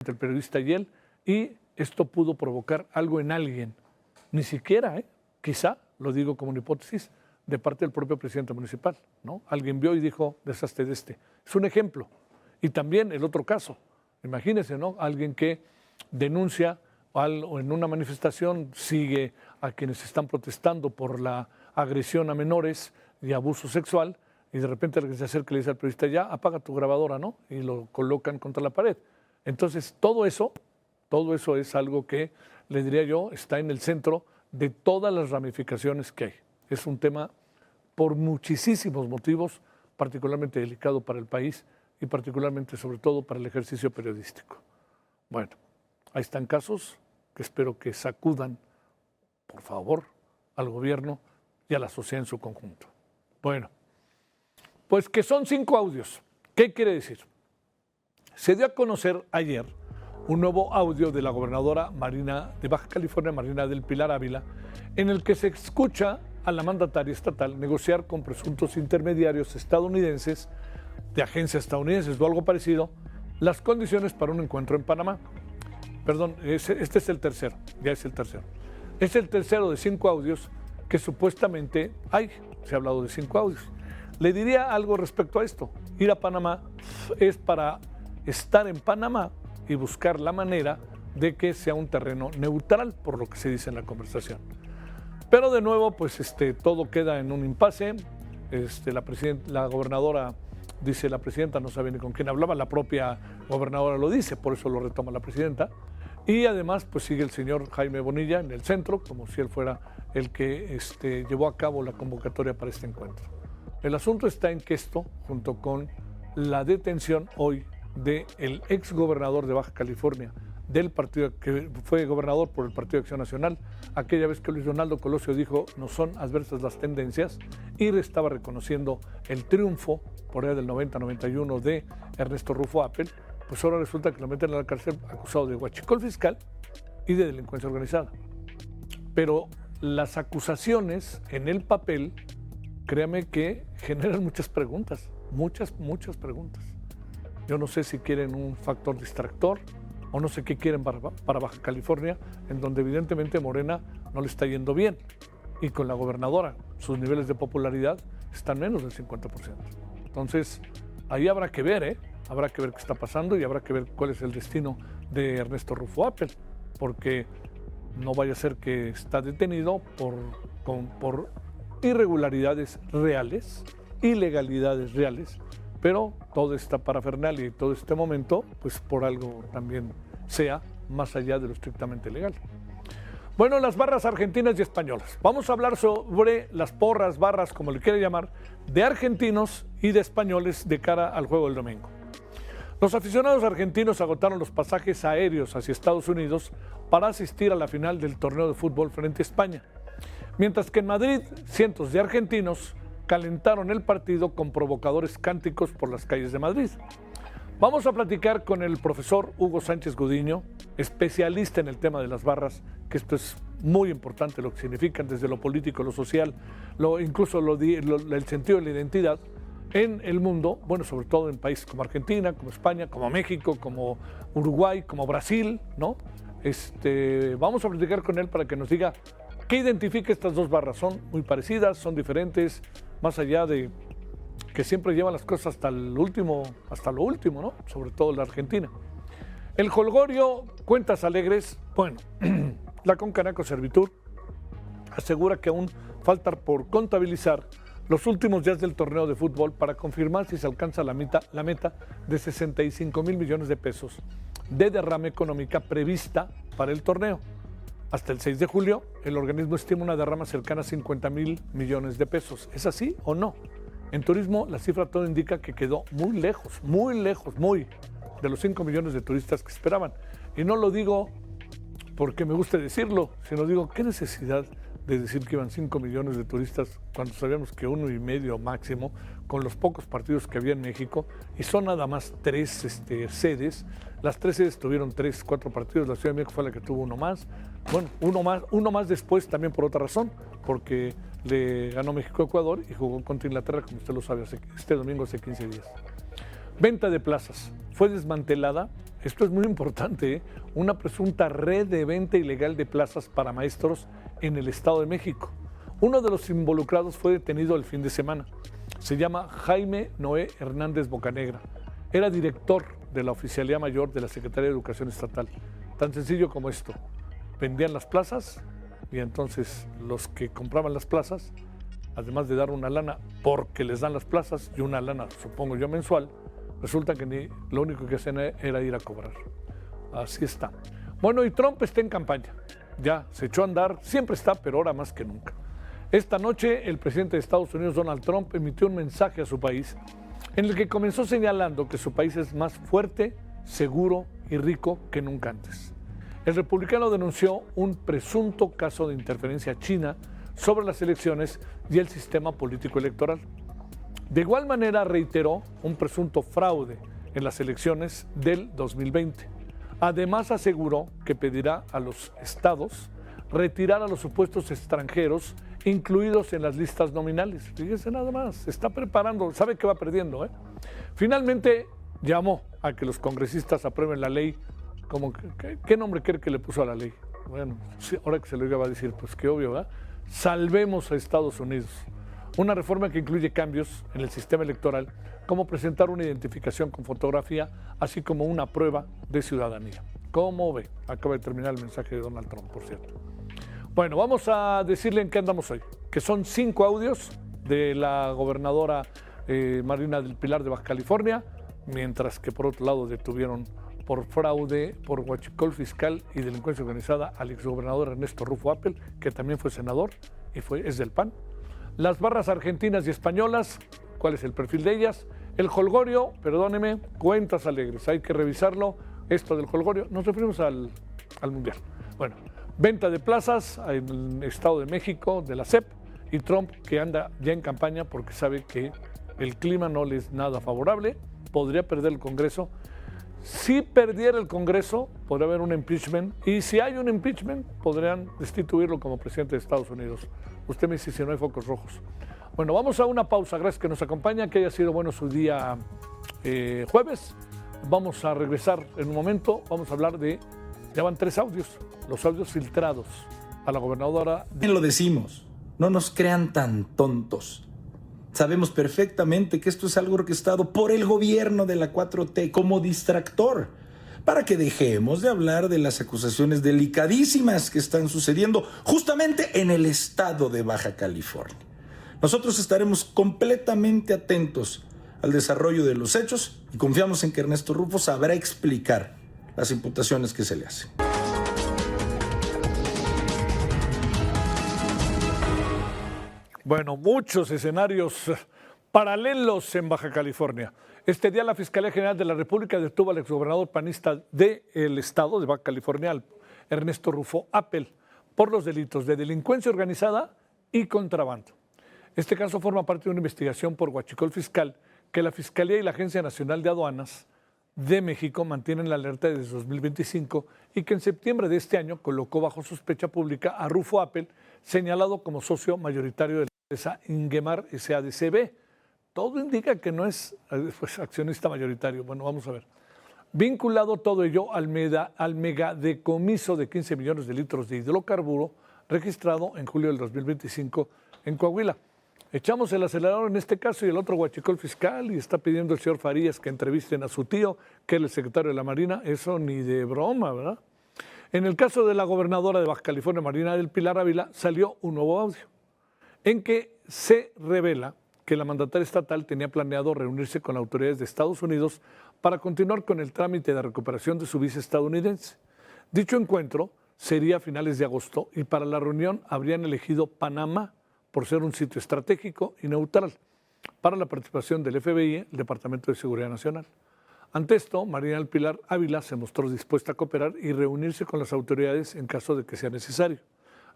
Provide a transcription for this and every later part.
entre el periodista y él, y esto pudo provocar algo en alguien, ni siquiera, quizá, lo digo como una hipótesis, de parte del propio presidente municipal, ¿no? Alguien vio y dijo, deshazte de este. Es un ejemplo. Y también el otro caso, imagínense, ¿no? Alguien que denuncia o en una manifestación sigue a quienes están protestando por la agresión a menores y abuso sexual, y de repente alguien se acerca y le dice al periodista, ya, apaga tu grabadora, ¿no? Y lo colocan contra la pared. Entonces, todo eso es algo que, le diría yo, está en el centro de todas las ramificaciones que hay. Es un tema por muchísimos motivos, particularmente delicado para el país y particularmente, sobre todo, para el ejercicio periodístico. Bueno, ahí están casos que espero que sacudan, por favor, al gobierno y a la sociedad en su conjunto. Bueno, pues que son 5 audios. ¿Qué quiere decir? Se dio a conocer ayer un nuevo audio de la gobernadora Marina de Baja California, Marina del Pilar Ávila, en el que se escucha a la mandataria estatal negociar con presuntos intermediarios estadounidenses, de agencias estadounidenses o algo parecido, las condiciones para un encuentro en Panamá. Perdón, este es el tercero, ya es el tercero. Es el tercero de 5 audios que supuestamente hay. Se ha hablado de 5 audios. Le diría algo respecto a esto. Ir a Panamá es para estar en Panamá y buscar la manera de que sea un terreno neutral, por lo que se dice en la conversación. Pero de nuevo, pues todo queda en un impasse. La gobernadora dice, la presidenta no sabe ni con quién hablaba, la propia gobernadora lo dice, por eso lo retoma la presidenta. Y además, pues sigue el señor Jaime Bonilla en el centro, como si él fuera el que llevó a cabo la convocatoria para este encuentro. El asunto está en que esto, junto con la detención hoy del ex gobernador de Baja California, del partido que fue gobernador por el Partido de Acción Nacional, aquella vez que Luis Donaldo Colosio dijo no son adversas las tendencias, y estaba reconociendo el triunfo por allá del 90-91 de Ernesto Rufo Appel, pues ahora resulta que lo meten a la cárcel acusado de huachicol fiscal y de delincuencia organizada. Pero las acusaciones en el papel, créame que generan muchas preguntas, muchas preguntas. Yo no sé si quieren un factor distractor o no sé qué quieren para Baja California, en donde evidentemente Morena no le está yendo bien. Y con la gobernadora, sus niveles de popularidad están menos del 50%. Entonces, ahí habrá que ver, habrá que ver qué está pasando y habrá que ver cuál es el destino de Ernesto Rufo Appel, porque no vaya a ser que está detenido por irregularidades reales, ilegalidades reales, pero toda esta parafernalia y todo este momento, pues por algo también sea más allá de lo estrictamente legal. Bueno, las barras argentinas y españolas. Vamos a hablar sobre las porras, barras, como le quiera llamar, de argentinos y de españoles de cara al juego del domingo. Los aficionados argentinos agotaron los pasajes aéreos hacia Estados Unidos para asistir a la final del torneo de fútbol frente a España. Mientras que en Madrid, cientos de argentinos calentaron el partido con provocadores cánticos por las calles de Madrid. Vamos a platicar con el profesor Hugo Sánchez Gudiño, especialista en el tema de las barras, que esto es muy importante, lo que significan desde lo político, lo social, incluso el sentido de la identidad en el mundo, bueno, sobre todo en países como Argentina, como España, como México, como Uruguay, como Brasil, ¿no? Vamos a platicar con él para que nos diga qué identifica estas dos barras. Son muy parecidas, son diferentes, más allá de que siempre llevan las cosas hasta lo último, ¿no? Sobre todo la Argentina. El jolgorio, cuentas alegres. Bueno, la Concanaco Servitur asegura que aún falta por contabilizar los últimos días del torneo de fútbol para confirmar si se alcanza la meta de 65,000 millones de pesos de derrama económica prevista para el torneo. Hasta el 6 de julio, el organismo estima una derrama cercana a 50,000 millones de pesos. ¿Es así o no? En turismo, la cifra todo indica que quedó muy lejos de los 5 millones de turistas que esperaban. Y no lo digo porque me guste decirlo, sino digo, ¿qué necesidad de decir que iban 5 millones de turistas cuando sabíamos que 1,5 máximo, con los pocos partidos que había en México, y son nada más 3 sedes? Las 3 sedes tuvieron 3, 4 partidos, la Ciudad de México fue la que tuvo uno más. Bueno, uno más después también por otra razón, porque le ganó México a Ecuador y jugó contra Inglaterra, como usted lo sabe, este domingo hace 15 días. Venta de plazas. Fue desmantelada esto es muy importante, una presunta red de venta ilegal de plazas para maestros en el Estado de México. Uno de los involucrados fue detenido el fin de semana. Se llama Jaime Noé Hernández Bocanegra. Era director de la Oficialía Mayor de la Secretaría de Educación Estatal. Tan sencillo como esto. Vendían las plazas y entonces los que compraban las plazas, además de dar una lana porque les dan las plazas y una lana, supongo yo, mensual, resulta que lo único que hacían era ir a cobrar. Así está. Bueno, y Trump está en campaña. Ya se echó a andar, siempre está, pero ahora más que nunca. Esta noche el presidente de Estados Unidos, Donald Trump, emitió un mensaje a su país en el que comenzó señalando que su país es más fuerte, seguro y rico que nunca antes. El republicano denunció un presunto caso de interferencia china sobre las elecciones y el sistema político electoral. De igual manera reiteró un presunto fraude en las elecciones del 2020. Además aseguró que pedirá a los estados retirar a los supuestos extranjeros incluidos en las listas nominales. Fíjense nada más, se está preparando, sabe que va perdiendo. Finalmente llamó a que los congresistas aprueben la ley. ¿Qué nombre cree que le puso a la ley? Bueno, sí, ahora que se lo diga va a decir, pues qué obvio, ¿verdad? Salvemos a Estados Unidos. Una reforma que incluye cambios en el sistema electoral, como presentar una identificación con fotografía, así como una prueba de ciudadanía. ¿Cómo ve? Acaba de terminar el mensaje de Donald Trump, por cierto. Bueno, vamos a decirle en qué andamos hoy, que son 5 audios de la gobernadora Marina del Pilar de Baja California, mientras que por otro lado detuvieron por fraude, por huachicol fiscal y delincuencia organizada al exgobernador Ernesto Rufo Appel, que también fue senador y es del PAN. Las barras argentinas y españolas, ¿cuál es el perfil de ellas? El jolgorio, perdóneme, cuentas alegres, hay que revisarlo. Esto del jolgorio, nos referimos al Mundial. Bueno, venta de plazas en el Estado de México, de la SEP, y Trump que anda ya en campaña porque sabe que el clima no le es nada favorable, podría perder el Congreso. Si perdiera el Congreso, podría haber un impeachment, y si hay un impeachment, podrían destituirlo como presidente de Estados Unidos. Usted me dice si no hay focos rojos. Bueno, vamos a una pausa. Gracias que nos acompaña, que haya sido bueno su día jueves. Vamos a regresar en un momento. Vamos a hablar ya van 3 audios, los audios filtrados a la gobernadora. Bien lo decimos, no nos crean tan tontos. Sabemos perfectamente que esto es algo orquestado por el gobierno de la 4T como distractor, para que dejemos de hablar de las acusaciones delicadísimas que están sucediendo justamente en el estado de Baja California. Nosotros estaremos completamente atentos al desarrollo de los hechos y confiamos en que Ernesto Rufo sabrá explicar las imputaciones que se le hacen. Bueno, muchos escenarios paralelos en Baja California. Este día la Fiscalía General de la República detuvo al exgobernador panista del estado de Baja California, Ernesto Rufo Appel, por los delitos de delincuencia organizada y contrabando. Este caso forma parte de una investigación por huachicol fiscal que la Fiscalía y la Agencia Nacional de Aduanas de México mantienen la alerta desde 2025 y que en septiembre de este año colocó bajo sospecha pública a Rufo Appel, señalado como socio mayoritario de la empresa Ingemar SADCB. Todo indica que no es accionista mayoritario. Bueno, vamos a ver. Vinculado todo ello al megadecomiso de 15 millones de litros de hidrocarburo registrado en julio del 2025 en Coahuila. Echamos el acelerador en este caso y el otro huachicol fiscal, y está pidiendo el señor Farías que entrevisten a su tío, que es el secretario de la Marina. Eso ni de broma, ¿verdad? En el caso de la gobernadora de Baja California, Marina del Pilar Ávila, salió un nuevo audio en que se revela que la mandataria estatal tenía planeado reunirse con autoridades de Estados Unidos para continuar con el trámite de recuperación de su visa estadounidense. Dicho encuentro sería a finales de agosto y para la reunión habrían elegido Panamá por ser un sitio estratégico y neutral para la participación del FBI, el Departamento de Seguridad Nacional. Ante esto, Marina del Pilar Ávila se mostró dispuesta a cooperar y reunirse con las autoridades en caso de que sea necesario.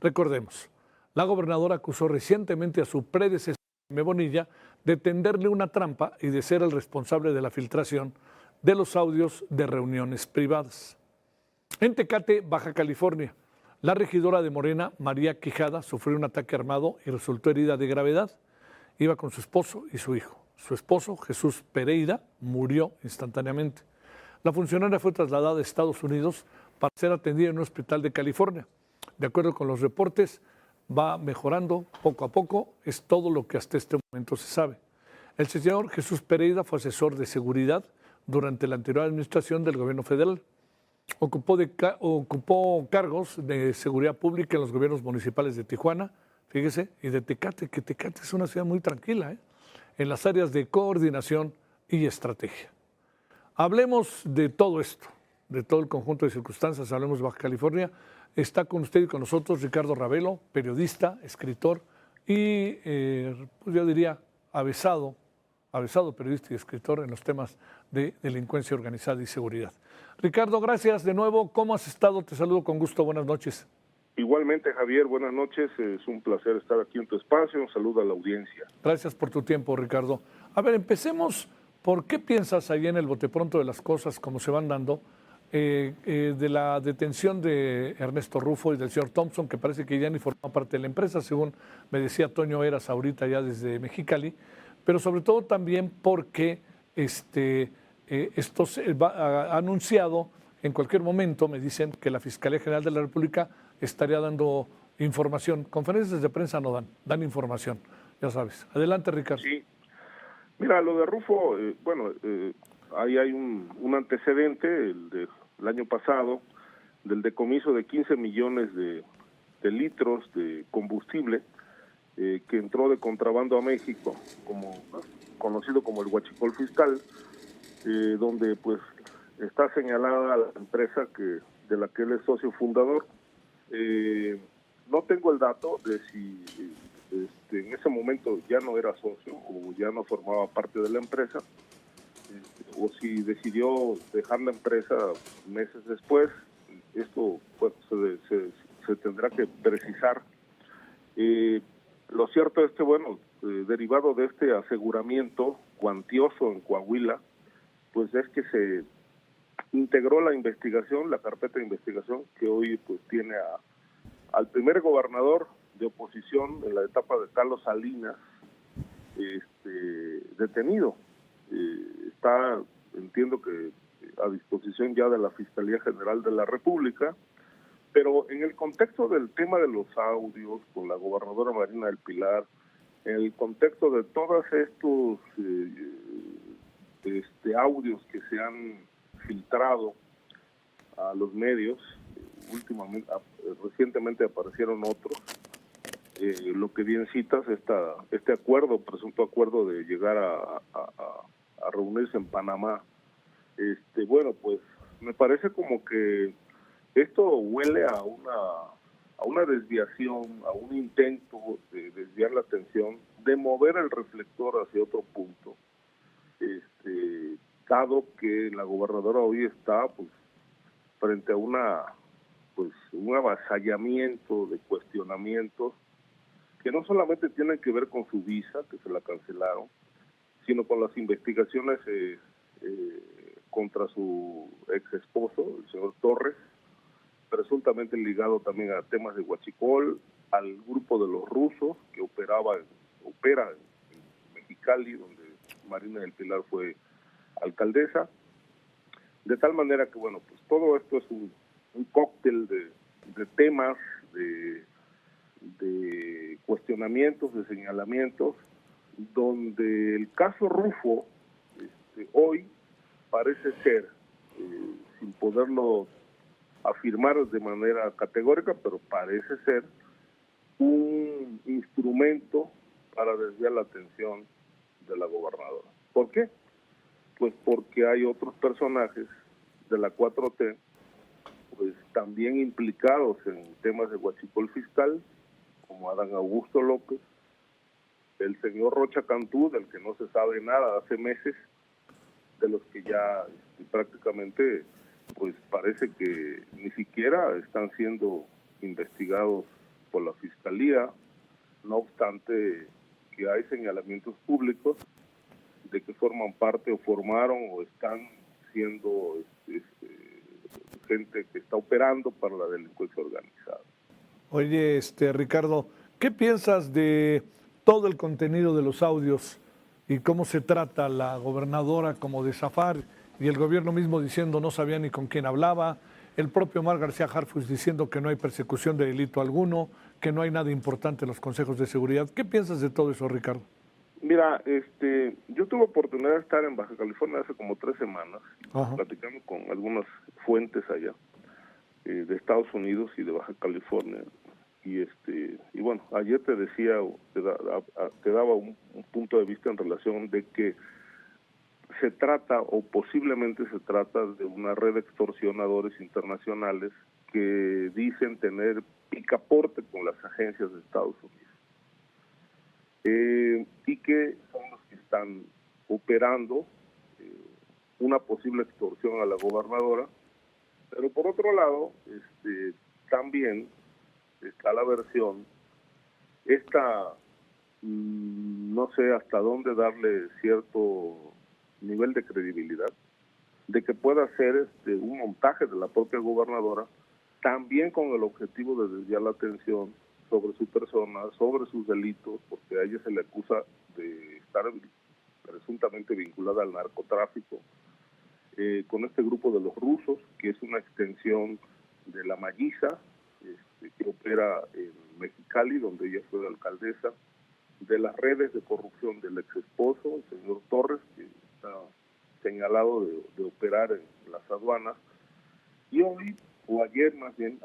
Recordemos, la gobernadora acusó recientemente a su predecesor, Jaime Bonilla, de tenderle una trampa y de ser el responsable de la filtración de los audios de reuniones privadas. En Tecate, Baja California, la regidora de Morena, María Quijada, sufrió un ataque armado y resultó herida de gravedad. Iba con su esposo y su hijo. Su esposo, Jesús Pereira, murió instantáneamente. La funcionaria fue trasladada a Estados Unidos para ser atendida en un hospital de California. De acuerdo con los reportes, va mejorando poco a poco, es todo lo que hasta este momento se sabe. El señor Jesús Pereira fue asesor de seguridad durante la anterior administración del gobierno federal. Ocupó cargos de seguridad pública en los gobiernos municipales de Tijuana, fíjese, y de Tecate, que Tecate es una ciudad muy tranquila, en las áreas de coordinación y estrategia. Hablemos de todo esto, de todo el conjunto de circunstancias, hablemos de Baja California. Está con usted y con nosotros Ricardo Ravelo, periodista, escritor y, pues yo diría, avesado periodista y escritor en los temas de delincuencia organizada y seguridad. Ricardo, gracias de nuevo. ¿Cómo has estado? Te saludo con gusto. Buenas noches. Igualmente, Javier, buenas noches. Es un placer estar aquí en tu espacio. Un saludo a la audiencia. Gracias por tu tiempo, Ricardo. A ver, empecemos. ¿Por qué piensas ahí en el bote pronto de las cosas, como se van dando, de la detención de Ernesto Rufo y del señor Thompson, que parece que ya ni formaba parte de la empresa, según me decía Toño Eras ahorita ya desde Mexicali, pero sobre todo también porque esto ha anunciado en cualquier momento, me dicen, que la Fiscalía General de la República estaría dando información. Conferencias de prensa no dan información, ya sabes. Adelante, Ricardo. Sí. Mira, lo de Rufo, ahí hay un antecedente, el año pasado, del decomiso de 15 millones de litros de combustible que entró de contrabando a México, conocido como el huachicol fiscal, donde pues está señalada la empresa de la que él es socio fundador. No tengo el dato de si en ese momento ya no era socio o ya no formaba parte de la empresa, o si decidió dejar la empresa meses después. Esto pues, se tendrá que precisar. Lo cierto es que, bueno, derivado de este aseguramiento cuantioso en Coahuila, pues es que se integró la investigación, la carpeta de investigación, que hoy pues tiene al primer gobernador de oposición en la etapa de Carlos Salinas detenido. Entiendo que a disposición ya de la Fiscalía General de la República, pero en el contexto del tema de los audios con la gobernadora Marina del Pilar, en el contexto de todos estos audios que se han filtrado a los medios, recientemente aparecieron otros, lo que bien citas, este acuerdo, presunto acuerdo de llegar a reunirse en Panamá, bueno, pues me parece como que esto huele a una desviación, a un intento de desviar la atención, de mover el reflector hacia otro punto, dado que la gobernadora hoy está pues frente a un avasallamiento de cuestionamientos que no solamente tienen que ver con su visa, que se la cancelaron, sino con las investigaciones contra su ex esposo, el señor Torres, presuntamente ligado también a temas de huachicol, al grupo de los rusos que opera en Mexicali, donde Marina del Pilar fue alcaldesa, de tal manera que, bueno, pues todo esto es un cóctel de temas, de cuestionamientos, de señalamientos, donde el caso Rufo hoy parece ser, sin poderlo afirmar de manera categórica, pero parece ser un instrumento para desviar la atención de la gobernadora. ¿Por qué? Pues porque hay otros personajes de la 4T pues también implicados en temas de huachicol fiscal, como Adán Augusto López, el señor Rocha Cantú, del que no se sabe nada hace meses, de los que ya prácticamente pues parece que ni siquiera están siendo investigados por la Fiscalía, no obstante que hay señalamientos públicos de que forman parte o formaron o están siendo gente que está operando para la delincuencia organizada. Oye, Ricardo, ¿qué piensas de todo el contenido de los audios y cómo se trata la gobernadora como de zafar y el gobierno mismo diciendo no sabía ni con quién hablaba, el propio Omar García Harfuch diciendo que no hay persecución de delito alguno, que no hay nada importante en los consejos de seguridad. ¿Qué piensas de todo eso, Ricardo? Mira, yo tuve oportunidad de estar en Baja California hace como 3 semanas, Ajá. platicando con algunas fuentes allá, de Estados Unidos y de Baja California. Y bueno, ayer te decía, te daba un punto de vista en relación de que se trata, o posiblemente se trata, de una red de extorsionadores internacionales que dicen tener picaporte con las agencias de Estados Unidos. Y que son los que están operando una posible extorsión a la gobernadora. Pero por otro lado, también está la versión, no sé hasta dónde darle cierto nivel de credibilidad, de que pueda ser un montaje de la propia gobernadora, también con el objetivo de desviar la atención sobre su persona, sobre sus delitos, porque a ella se le acusa de estar presuntamente vinculada al narcotráfico, con este grupo de los rusos, que es una extensión de la Malliza, que opera en Mexicali, donde ella fue alcaldesa, de las redes de corrupción del ex esposo, el señor Torres, que está señalado de operar en las aduanas. Y hoy, o ayer más bien,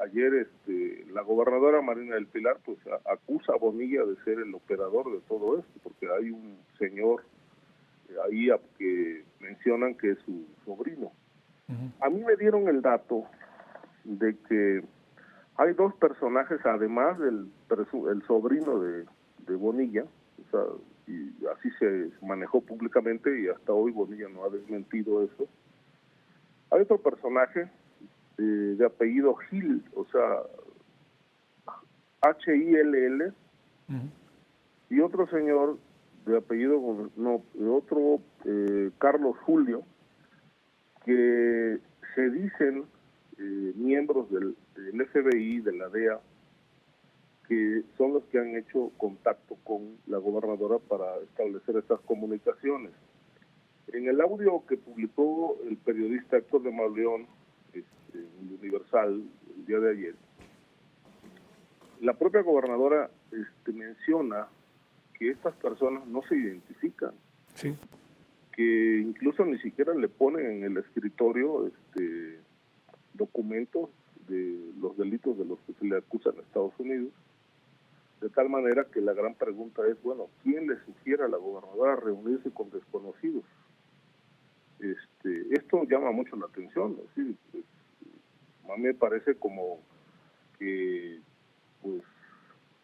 la gobernadora Marina del Pilar pues acusa a Bonilla de ser el operador de todo esto, porque hay un señor ahí que mencionan que es su sobrino. A mí me dieron el dato de que hay 2 personajes, además del el sobrino de Bonilla, o sea, y así se manejó públicamente y hasta hoy Bonilla no ha desmentido eso. Hay otro personaje de apellido Gil, o sea, Hill, y otro señor de apellido, Carlos Julio, que se dicen miembros del FBI, de la DEA, que son los que han hecho contacto con la gobernadora para establecer estas comunicaciones. En el audio que publicó el periodista Héctor de Mauleón, en Universal, el día de ayer, la propia gobernadora menciona que estas personas no se identifican, Sí. que incluso ni siquiera le ponen en el escritorio documentos de los delitos de los que se le acusan a Estados Unidos, de tal manera que la gran pregunta es, bueno, ¿quién le sugiere a la gobernadora reunirse con desconocidos? Esto llama mucho la atención, ¿no? Sí, pues, a mí me parece como que pues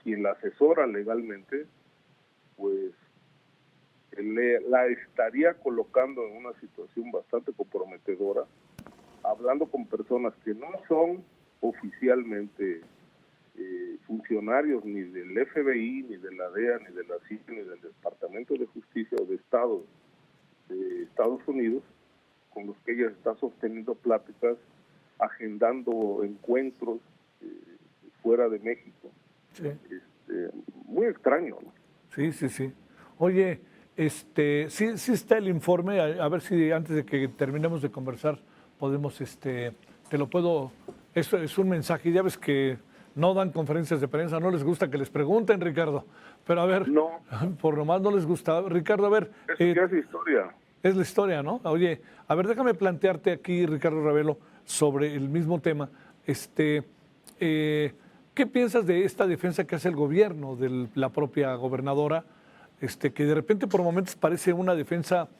quien la asesora legalmente pues la estaría colocando en una situación bastante comprometedora, hablando con personas que no son oficialmente funcionarios ni del FBI, ni de la DEA, ni de la CIA, ni del Departamento de Justicia o de Estado de Estados Unidos, con los que ella está sosteniendo pláticas, agendando encuentros fuera de México. Sí. Muy extraño, ¿no? Sí, sí, sí. Oye, sí está el informe, a ver si antes de que terminemos de conversar podemos, te lo puedo, eso es un mensaje, ya ves que no dan conferencias de prensa, no les gusta que les pregunten, Ricardo, pero a ver, No. por lo más no les gusta. Ricardo, a ver. Eso ya es historia. Es la historia, ¿no? Oye, a ver, déjame plantearte aquí, Ricardo Ravelo, sobre el mismo tema. ¿Qué piensas de esta defensa que hace el gobierno de la propia gobernadora, que de repente por momentos parece una defensa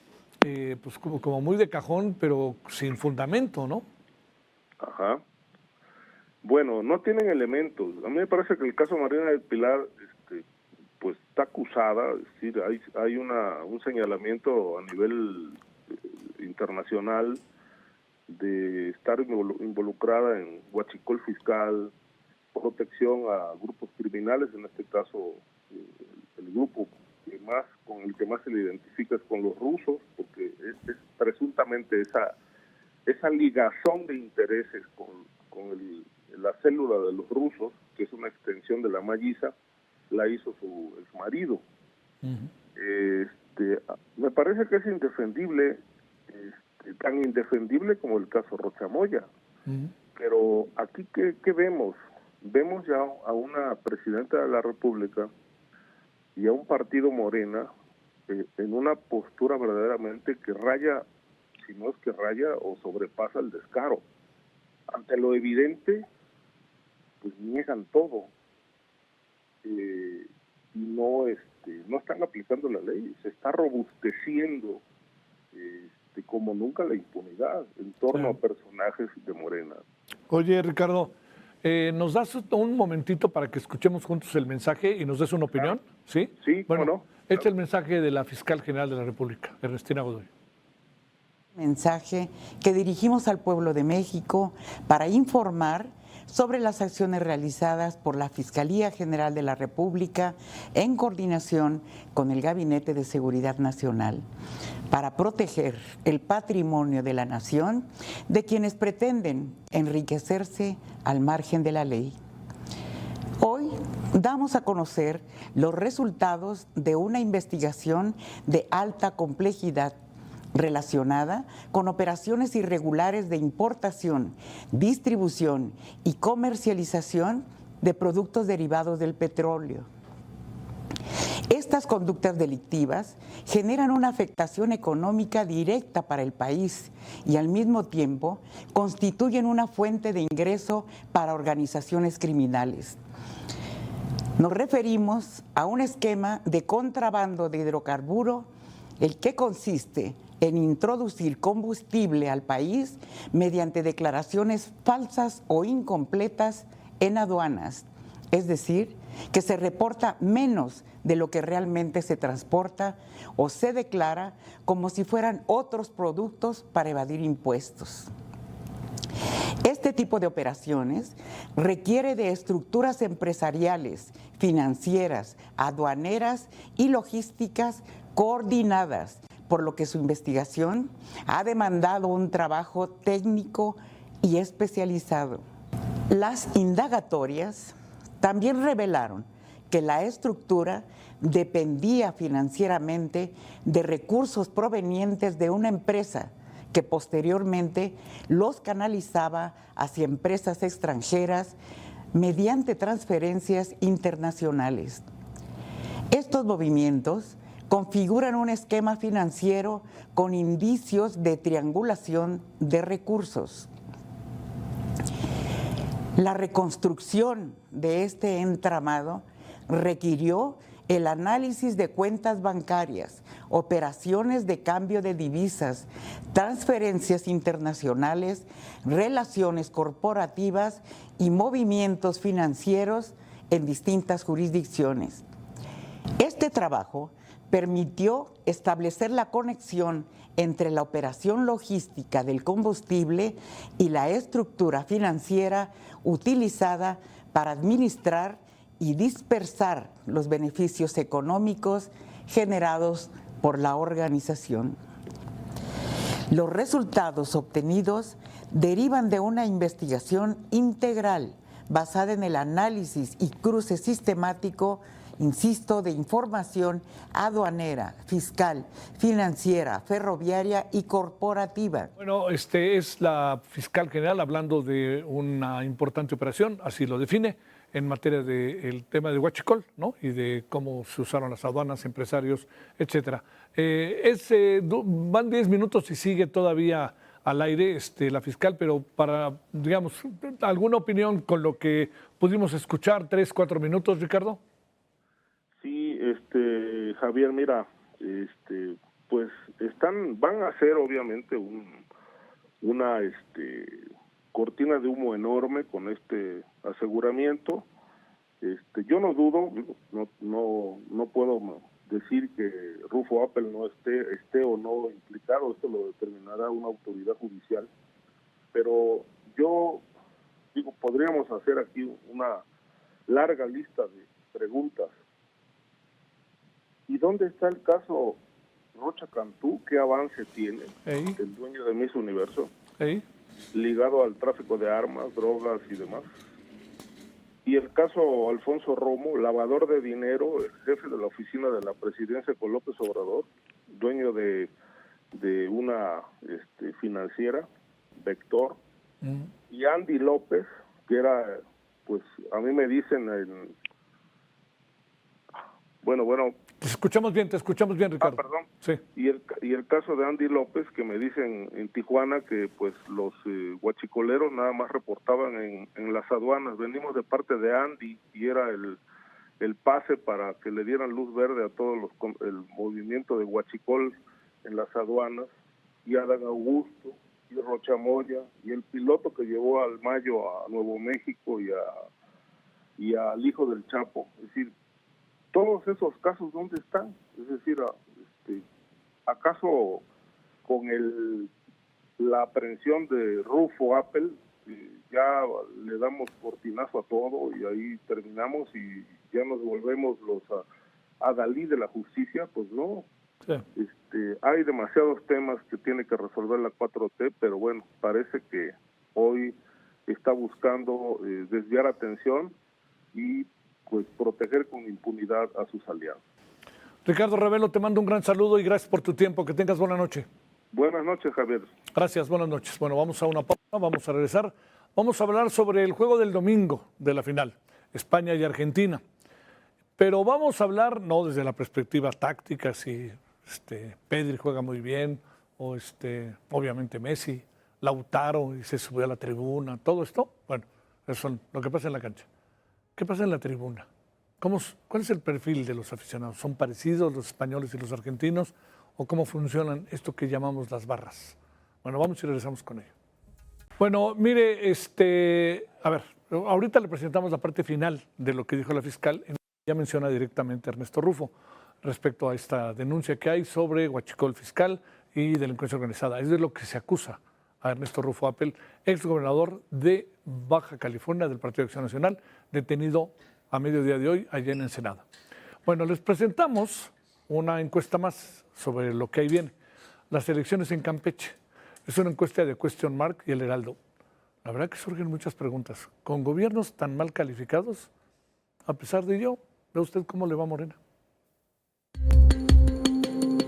pues como muy de cajón, pero sin fundamento, ¿no? Ajá. Bueno, no tienen elementos. A mí me parece que el caso Marina del Pilar, pues está acusada, es decir, hay un señalamiento a nivel internacional de estar involucrada en huachicol fiscal, protección a grupos criminales, en este caso el grupo con el que más se le identifica es con los rusos, porque es presuntamente esa ligazón de intereses con la célula de los rusos, que es una extensión de la Malliza, la hizo su exmarido. Me parece que es indefendible tan indefendible como el caso Rocha Moya. Pero aquí, ¿qué vemos? Vemos ya a una presidenta de la República y a un partido Morena en una postura verdaderamente que raya, si no es que raya o sobrepasa el descaro. Ante lo evidente, pues niegan todo. Y no están aplicando la ley, se está robusteciendo como nunca la impunidad en torno a personajes de Morena. Oye, Ricardo, ¿nos das un momentito para que escuchemos juntos el mensaje y nos des una opinión? Sí, sí, bueno, ¿cómo no? Este es el mensaje de la Fiscal General de la República, Ernestina Godoy. Mensaje que dirigimos al pueblo de México para informar sobre las acciones realizadas por la Fiscalía General de la República en coordinación con el Gabinete de Seguridad Nacional para proteger el patrimonio de la nación de quienes pretenden enriquecerse al margen de la ley. Hoy damos a conocer los resultados de una investigación de alta complejidad relacionada con operaciones irregulares de importación, distribución y comercialización de productos derivados del petróleo. Estas conductas delictivas generan una afectación económica directa para el país y al mismo tiempo constituyen una fuente de ingreso para organizaciones criminales. Nos referimos a un esquema de contrabando de hidrocarburo, el que consiste en introducir combustible al país mediante declaraciones falsas o incompletas en aduanas, es decir, que se reporta menos de lo que realmente se transporta o se declara como si fueran otros productos para evadir impuestos. Este tipo de operaciones requiere de estructuras empresariales, financieras, aduaneras y logísticas coordinadas, por lo que su investigación ha demandado un trabajo técnico y especializado. Las indagatorias también revelaron que la estructura dependía financieramente de recursos provenientes de una empresa que posteriormente los canalizaba hacia empresas extranjeras mediante transferencias internacionales. Estos movimientos configuran un esquema financiero con indicios de triangulación de recursos. La reconstrucción de este entramado requirió el análisis de cuentas bancarias, operaciones de cambio de divisas, transferencias internacionales, relaciones corporativas y movimientos financieros en distintas jurisdicciones. Este trabajo permitió establecer la conexión entre la operación logística del combustible y la estructura financiera utilizada para administrar y dispersar los beneficios económicos generados por la organización. Los resultados obtenidos derivan de una investigación integral basada en el análisis y cruce sistemático, insisto, de información aduanera, fiscal, financiera, ferroviaria y corporativa. Bueno, es la Fiscal General hablando de una importante operación, así lo define, en materia del tema de huachicol, ¿no? Y de cómo se usaron las aduanas, empresarios, etcétera. Van 10 minutos y sigue todavía al aire la fiscal, pero para, digamos, alguna opinión con lo que pudimos escuchar, 3-4 minutos, Ricardo. Sí, Javier, mira, pues van a hacer obviamente una cortina de humo enorme con este aseguramiento. Yo no dudo, no puedo decir que Rufo Appel no esté o no implicado, esto lo determinará una autoridad judicial, pero yo digo, podríamos hacer aquí una larga lista de preguntas. ¿Y dónde está el caso Rocha Cantú? ¿Qué avance tiene el dueño de Miss Universo? Ligado al tráfico de armas, drogas y demás. Y el caso Alfonso Romo, lavador de dinero, el jefe de la oficina de la presidencia con López Obrador, dueño de de una financiera, Vector, y Andy López, que era, pues a mí me dicen, bueno. Te escuchamos bien, Ricardo. Perdón. Sí. Y el caso de Andy López, que me dicen en Tijuana que pues los huachicoleros nada más reportaban en las aduanas. Venimos de parte de Andy y era el pase para que le dieran luz verde a todo el movimiento de huachicol en las aduanas, y Adán Augusto, y Rochamoya, y el piloto que llevó al Mayo a Nuevo México y al hijo del Chapo. Es decir, todos esos casos, ¿dónde están? Es decir, ¿acaso con la aprehensión de Rufo Apple ya le damos cortinazo a todo y ahí terminamos y ya nos volvemos los adalí de la justicia? Pues no. Sí. Hay demasiados temas que tiene que resolver la 4T, pero bueno, parece que hoy está buscando desviar atención y pues proteger con impunidad a sus aliados. Ricardo Ravelo, te mando un gran saludo y gracias por tu tiempo. Que tengas buena noche. Buenas noches, Javier. Gracias, buenas noches. Bueno, vamos a una pausa, vamos a regresar. Vamos a hablar sobre el juego del domingo de la final, España y Argentina. Pero vamos a hablar no desde la perspectiva táctica, si Pedri juega muy bien, o obviamente Messi, Lautaro y se subió a la tribuna, todo esto. Bueno, eso es lo que pasa en la cancha. ¿Qué pasa en la tribuna? ¿Cuál es el perfil de los aficionados? ¿Son parecidos los españoles y los argentinos? ¿O cómo funcionan esto que llamamos las barras? Bueno, vamos y regresamos con ello. Bueno, mire, a ver, ahorita le presentamos la parte final de lo que dijo la fiscal. Ya menciona directamente a Ernesto Rufo respecto a esta denuncia que hay sobre huachicol fiscal y delincuencia organizada. Es de lo que se acusa a Ernesto Rufo Apel, exgobernador de Baja California del Partido de Acción Nacional, detenido a mediodía de hoy allá en Ensenada. Bueno, les presentamos una encuesta más sobre lo que ahí viene. Las elecciones en Campeche. Es una encuesta de Question Mark y El Heraldo. La verdad que surgen muchas preguntas. Con gobiernos tan mal calificados, a pesar de ello, ¿ve usted cómo le va a Morena?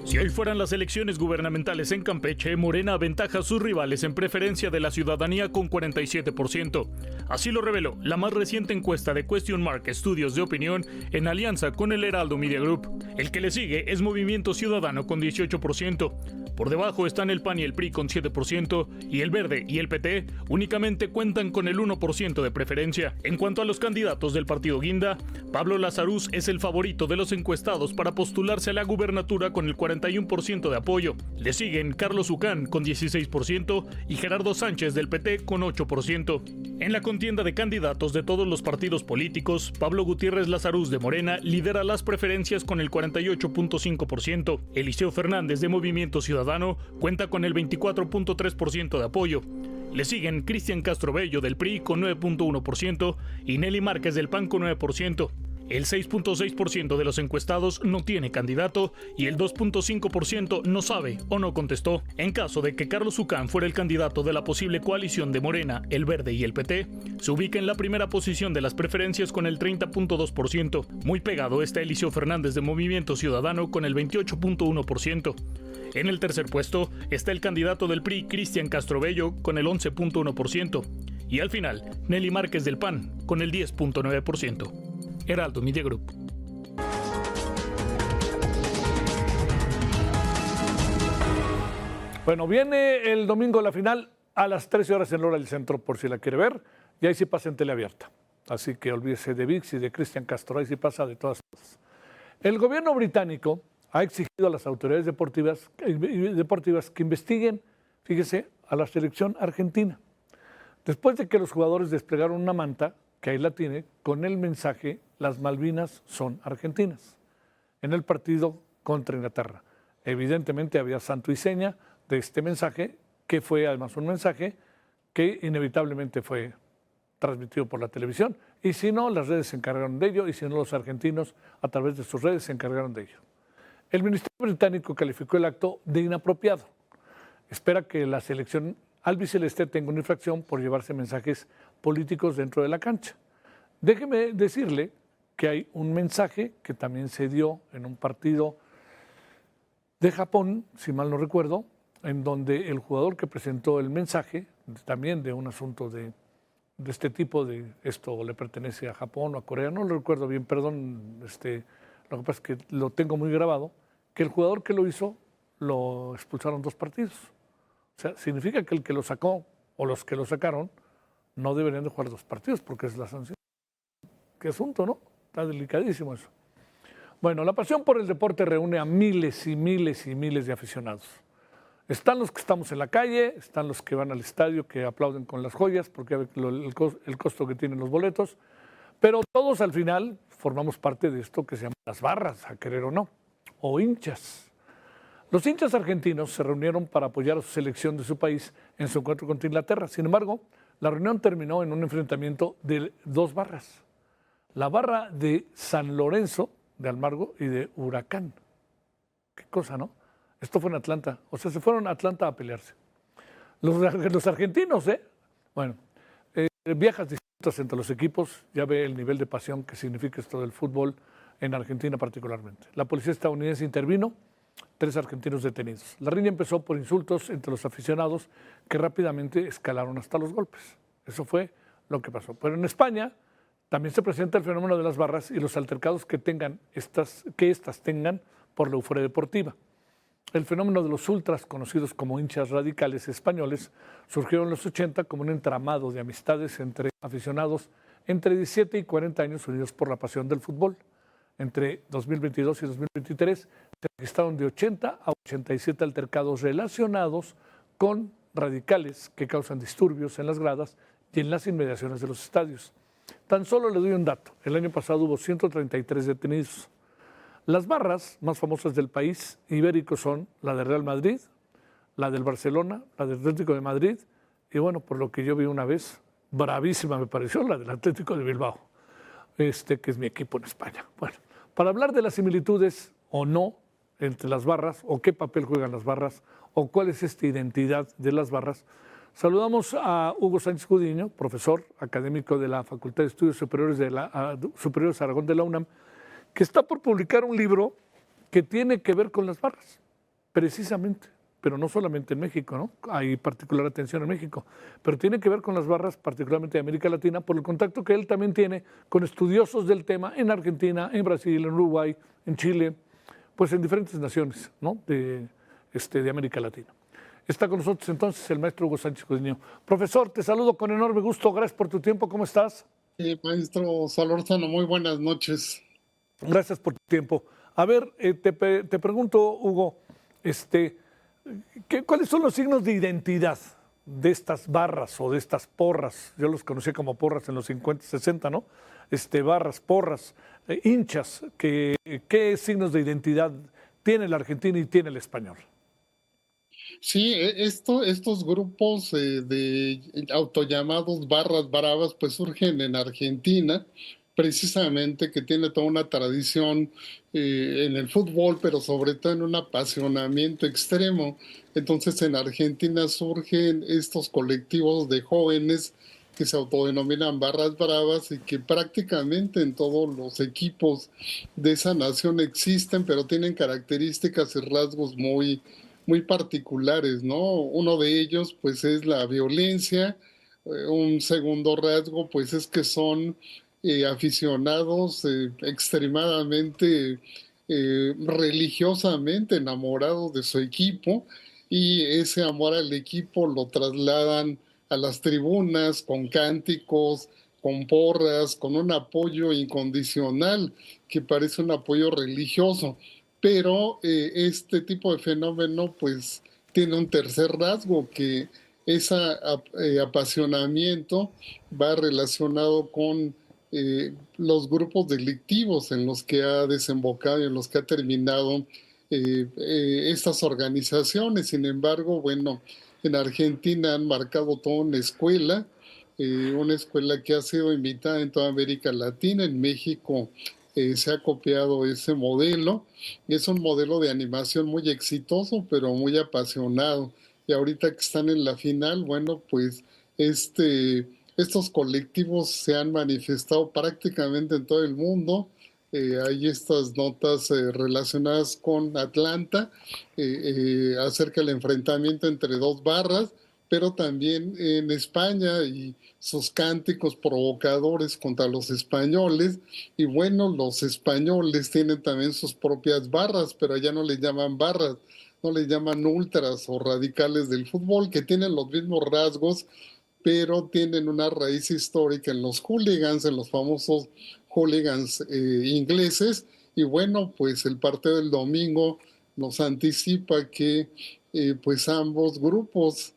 Si hoy fueran las elecciones gubernamentales en Campeche, Morena aventaja a sus rivales en preferencia de la ciudadanía con 47%. Así lo reveló la más reciente encuesta de Question Mark Estudios de Opinión en alianza con el Heraldo Media Group. El que le sigue es Movimiento Ciudadano con 18%. Por debajo están el PAN y el PRI con 7% y el Verde y el PT únicamente cuentan con el 1% de preferencia. En cuanto a los candidatos del partido Guinda, Pablo Lazarus es el favorito de los encuestados para postularse a la gubernatura con el 41% de apoyo. Le siguen Carlos Ucán con 16% y Gerardo Sánchez del PT con 8%. En la contienda de candidatos de todos los partidos políticos, Pablo Gutiérrez Lazarus de Morena lidera las preferencias con el 48.5%. Eliseo Fernández de Movimiento Ciudadano cuenta con el 24.3% de apoyo. Le siguen Cristian Castro Bello del PRI con 9.1% y Nelly Márquez del PAN con 9%. El 6.6% de los encuestados no tiene candidato y el 2.5% no sabe o no contestó. En caso de que Carlos Ucán fuera el candidato de la posible coalición de Morena, el Verde y el PT, se ubica en la primera posición de las preferencias con el 30.2%. Muy pegado está Eliseo Fernández de Movimiento Ciudadano con el 28.1%. En el tercer puesto está el candidato del PRI, Cristian Castro Bello, con el 11.1%. Y al final, Nelly Márquez del PAN, con el 10.9%. Heraldo Media Group. Bueno, viene el domingo la final a las 13 horas en Hora del Centro, por si la quiere ver, y ahí sí pasa en teleabierta. Así que olvídese de ViX y de Cristian Castro, ahí sí pasa de todas cosas. El gobierno británico ha exigido a las autoridades deportivas que investiguen, fíjese, a la selección argentina. Después de que los jugadores desplegaron una manta, que ahí la tiene, con el mensaje "Las Malvinas son argentinas", en el partido contra Inglaterra. Evidentemente había santo y seña de este mensaje, que fue además un mensaje que inevitablemente fue transmitido por la televisión. Y si no, las redes se encargaron de ello, y si no, los argentinos a través de sus redes se encargaron de ello. El Ministerio Británico calificó el acto de inapropiado. Espera que la selección albiceleste tenga una infracción por llevarse mensajes políticos dentro de la cancha. Déjeme decirle que hay un mensaje que también se dio en un partido de Japón, si mal no recuerdo, en donde el jugador que presentó el mensaje, también de un asunto de este tipo, de esto le pertenece a Japón o a Corea, no lo recuerdo bien, perdón, lo que pasa es que lo tengo muy grabado, que el jugador que lo hizo lo expulsaron 2 partidos. O sea, significa que el que lo sacó o los que lo sacaron no deberían de jugar 2 partidos porque es la sanción. Qué asunto, ¿no? Está delicadísimo eso. Bueno, la pasión por el deporte reúne a miles y miles y miles de aficionados. Están los que estamos en la calle, están los que van al estadio, que aplauden con las joyas porque el costo que tienen los boletos, pero todos al final formamos parte de esto que se llama las barras, a querer o hinchas. Los hinchas argentinos se reunieron para apoyar a su selección de su país en su encuentro contra Inglaterra. Sin embargo, la reunión terminó en un enfrentamiento de 2 barras. La barra de San Lorenzo, de Almagro, y de Huracán. Qué cosa, ¿no? Esto fue en Atlanta. O sea, se fueron a Atlanta a pelearse. Los argentinos, Bueno, viajas distintas entre los equipos. Ya ve el nivel de pasión que significa esto del fútbol en Argentina particularmente. La policía estadounidense intervino, 3 argentinos detenidos. La riña empezó por insultos entre los aficionados que rápidamente escalaron hasta los golpes. Eso fue lo que pasó. Pero en España también se presenta el fenómeno de las barras y los altercados que estas tengan por la euforia deportiva. El fenómeno de los ultras, conocidos como hinchas radicales españoles, surgió en los 80 como un entramado de amistades entre aficionados entre 17 y 40 años unidos por la pasión del fútbol. Entre 2022 y 2023 se registraron de 80 a 87 altercados relacionados con radicales que causan disturbios en las gradas y en las inmediaciones de los estadios. Tan solo le doy un dato. El año pasado hubo 133 detenidos. Las barras más famosas del país ibérico son la del Real Madrid, la del Barcelona, la del Atlético de Madrid y bueno, por lo que yo vi una vez, bravísima me pareció, la del Atlético de Bilbao, que es mi equipo en España. Bueno, para hablar de las similitudes o no entre las barras o qué papel juegan las barras o cuál es esta identidad de las barras, saludamos a Hugo Sánchez Gudiño, profesor académico de la Facultad de Estudios Superiores Aragón de la UNAM, que está por publicar un libro que tiene que ver con las barras, precisamente, pero no solamente en México, ¿no? Hay particular atención en México, pero tiene que ver con las barras, particularmente de América Latina, por el contacto que él también tiene con estudiosos del tema en Argentina, en Brasil, en Uruguay, en Chile, pues en diferentes naciones, ¿no? de América Latina. Está con nosotros entonces el maestro Hugo Sánchez Gudiño. Profesor, te saludo con enorme gusto, gracias por tu tiempo, ¿cómo estás? Maestro Solórzano, muy buenas noches. Gracias por tu tiempo. A ver, te pregunto, Hugo, ¿cuáles son los signos de identidad de estas barras o de estas porras? Yo los conocí como porras en los 50, 60, ¿no? Barras, porras, hinchas. ¿Qué signos de identidad tiene el argentino y tiene el español? Sí, estos grupos de autollamados barras bravas pues surgen en Argentina, precisamente que tiene toda una tradición en el fútbol, pero sobre todo en un apasionamiento extremo. Entonces en Argentina surgen estos colectivos de jóvenes que se autodenominan barras bravas y que prácticamente en todos los equipos de esa nación existen, pero tienen características y rasgos muy particulares, ¿no? Uno de ellos pues es la violencia, un segundo rasgo pues es que son aficionados extremadamente religiosamente enamorados de su equipo y ese amor al equipo lo trasladan a las tribunas con cánticos, con porras, con un apoyo incondicional que parece un apoyo religioso. Pero este tipo de fenómeno pues tiene un tercer rasgo, que ese apasionamiento va relacionado con los grupos delictivos en los que ha desembocado y en los que ha terminado estas organizaciones. Sin embargo, bueno, en Argentina han marcado toda una escuela que ha sido imitada en toda América Latina. En México se ha copiado ese modelo. Es un modelo de animación muy exitoso, pero muy apasionado. Y ahorita que están en la final, bueno, pues estos colectivos se han manifestado prácticamente en todo el mundo. hay estas notas relacionadas con Atlanta acerca del enfrentamiento entre dos barras, pero también en España y sus cánticos provocadores contra los españoles. Y bueno, los españoles tienen también sus propias barras, pero allá no les llaman barras, no les llaman ultras o radicales del fútbol, que tienen los mismos rasgos, pero tienen una raíz histórica en los hooligans, en los famosos hooligans ingleses. Y bueno, pues el partido del domingo nos anticipa que pues ambos grupos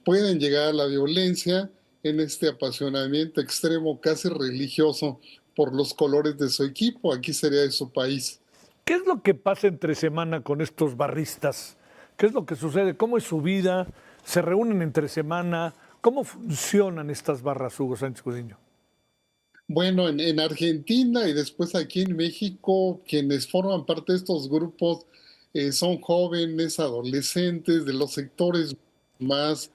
pueden llegar a la violencia en este apasionamiento extremo, casi religioso, por los colores de su equipo. Aquí sería de su país. ¿Qué es lo que pasa entre semana con estos barristas? ¿Qué es lo que sucede? ¿Cómo es su vida? ¿Se reúnen entre semana? ¿Cómo funcionan estas barras, Hugo Sánchez Gudiño? Bueno, en Argentina y después aquí en México, quienes forman parte de estos grupos son jóvenes, adolescentes de los sectores más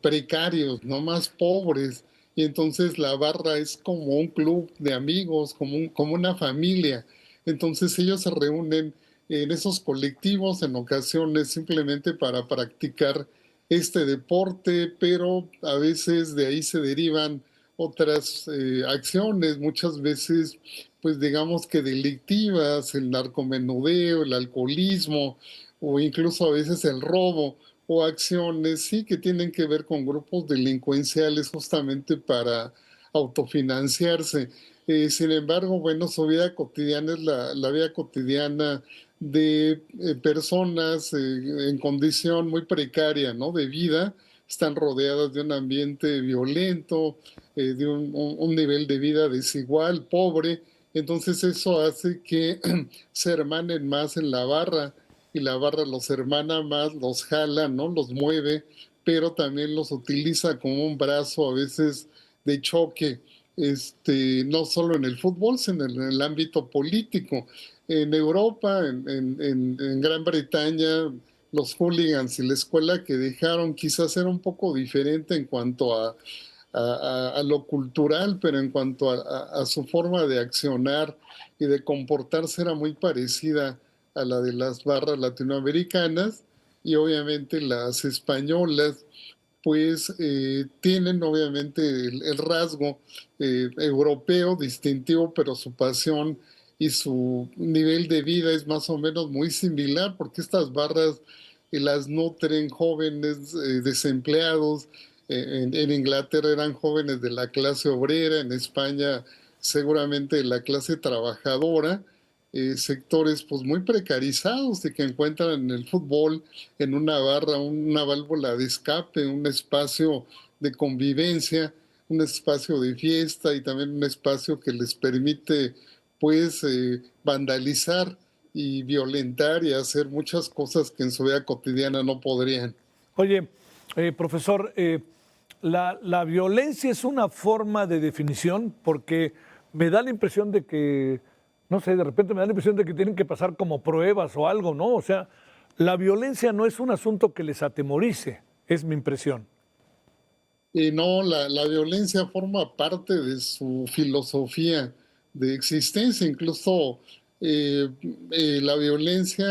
precarios, no más pobres. Y entonces la barra es como un club de amigos, como una familia. Entonces ellos se reúnen en esos colectivos en ocasiones simplemente para practicar este deporte, pero a veces de ahí se derivan otras acciones, muchas veces, pues digamos que delictivas, el narcomenudeo, el alcoholismo o incluso a veces el robo o acciones, sí, que tienen que ver con grupos delincuenciales justamente para autofinanciarse. Sin embargo, bueno, su vida cotidiana es la vida cotidiana de personas en condición muy precaria, ¿no? De vida, están rodeadas de un ambiente violento, de un nivel de vida desigual, pobre. Entonces eso hace que se hermanen más en la barra y la barra los hermana más, los jala, ¿no? Los mueve, pero también los utiliza como un brazo a veces de choque, no solo en el fútbol, sino en el ámbito político. En Europa, en Gran Bretaña, los hooligans y la escuela que dejaron quizás era un poco diferente en cuanto a lo cultural, pero en cuanto a su forma de accionar y de comportarse era muy parecida a la de las barras latinoamericanas, y obviamente las españolas pues tienen obviamente el rasgo europeo distintivo, pero su pasión y su nivel de vida es más o menos muy similar, porque estas barras las nutren jóvenes desempleados. En Inglaterra eran jóvenes de la clase obrera, en España seguramente de la clase trabajadora, sectores pues muy precarizados y que encuentran en el fútbol, en una barra, una válvula de escape, un espacio de convivencia, un espacio de fiesta y también un espacio que les permite pues vandalizar y violentar y hacer muchas cosas que en su vida cotidiana no podrían. Oye, profesor, la violencia es una forma de definición porque me da la impresión de que, no sé, de repente me da la impresión de que tienen que pasar como pruebas o algo, ¿no? O sea, la violencia no es un asunto que les atemorice, es mi impresión. No, la violencia forma parte de su filosofía de existencia. Incluso la violencia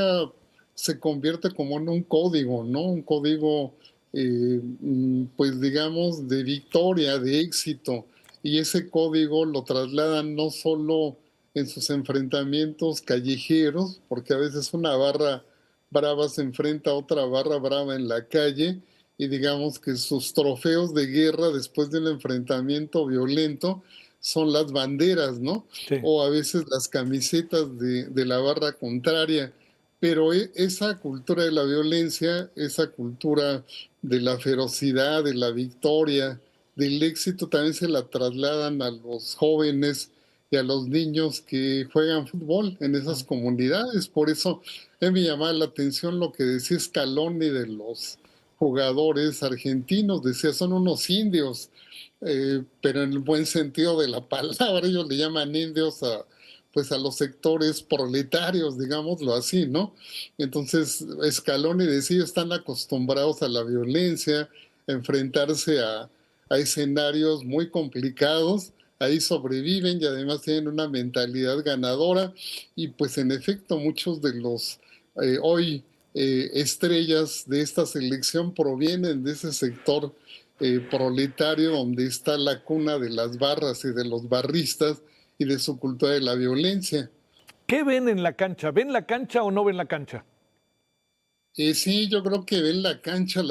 se convierte como en un código, ¿no? Un código, pues digamos, de victoria, de éxito. Y ese código lo trasladan no solo en sus enfrentamientos callejeros, porque a veces una barra brava se enfrenta a otra barra brava en la calle, y digamos que sus trofeos de guerra después de un enfrentamiento violento son las banderas, ¿no? Sí. O a veces las camisetas de la barra contraria. Pero esa cultura de la violencia, esa cultura de la ferocidad, de la victoria, del éxito, también se la trasladan a los jóvenes y a los niños que juegan fútbol en esas comunidades. Por eso me llamaba la atención lo que decía Scaloni de los jugadores argentinos. Decía, son unos indios, pero en el buen sentido de la palabra. Ellos le llaman indios pues a los sectores proletarios, digámoslo así, ¿no? Entonces Scaloni decía, están acostumbrados a la violencia, a enfrentarse a escenarios muy complicados, ahí sobreviven y además tienen una mentalidad ganadora y pues en efecto muchos de los hoy estrellas de esta selección provienen de ese sector proletario donde está la cuna de las barras y de los barristas y de su cultura de la violencia. ¿Qué ven en la cancha? ¿Ven la cancha o no ven la cancha? Sí, yo creo que ven la cancha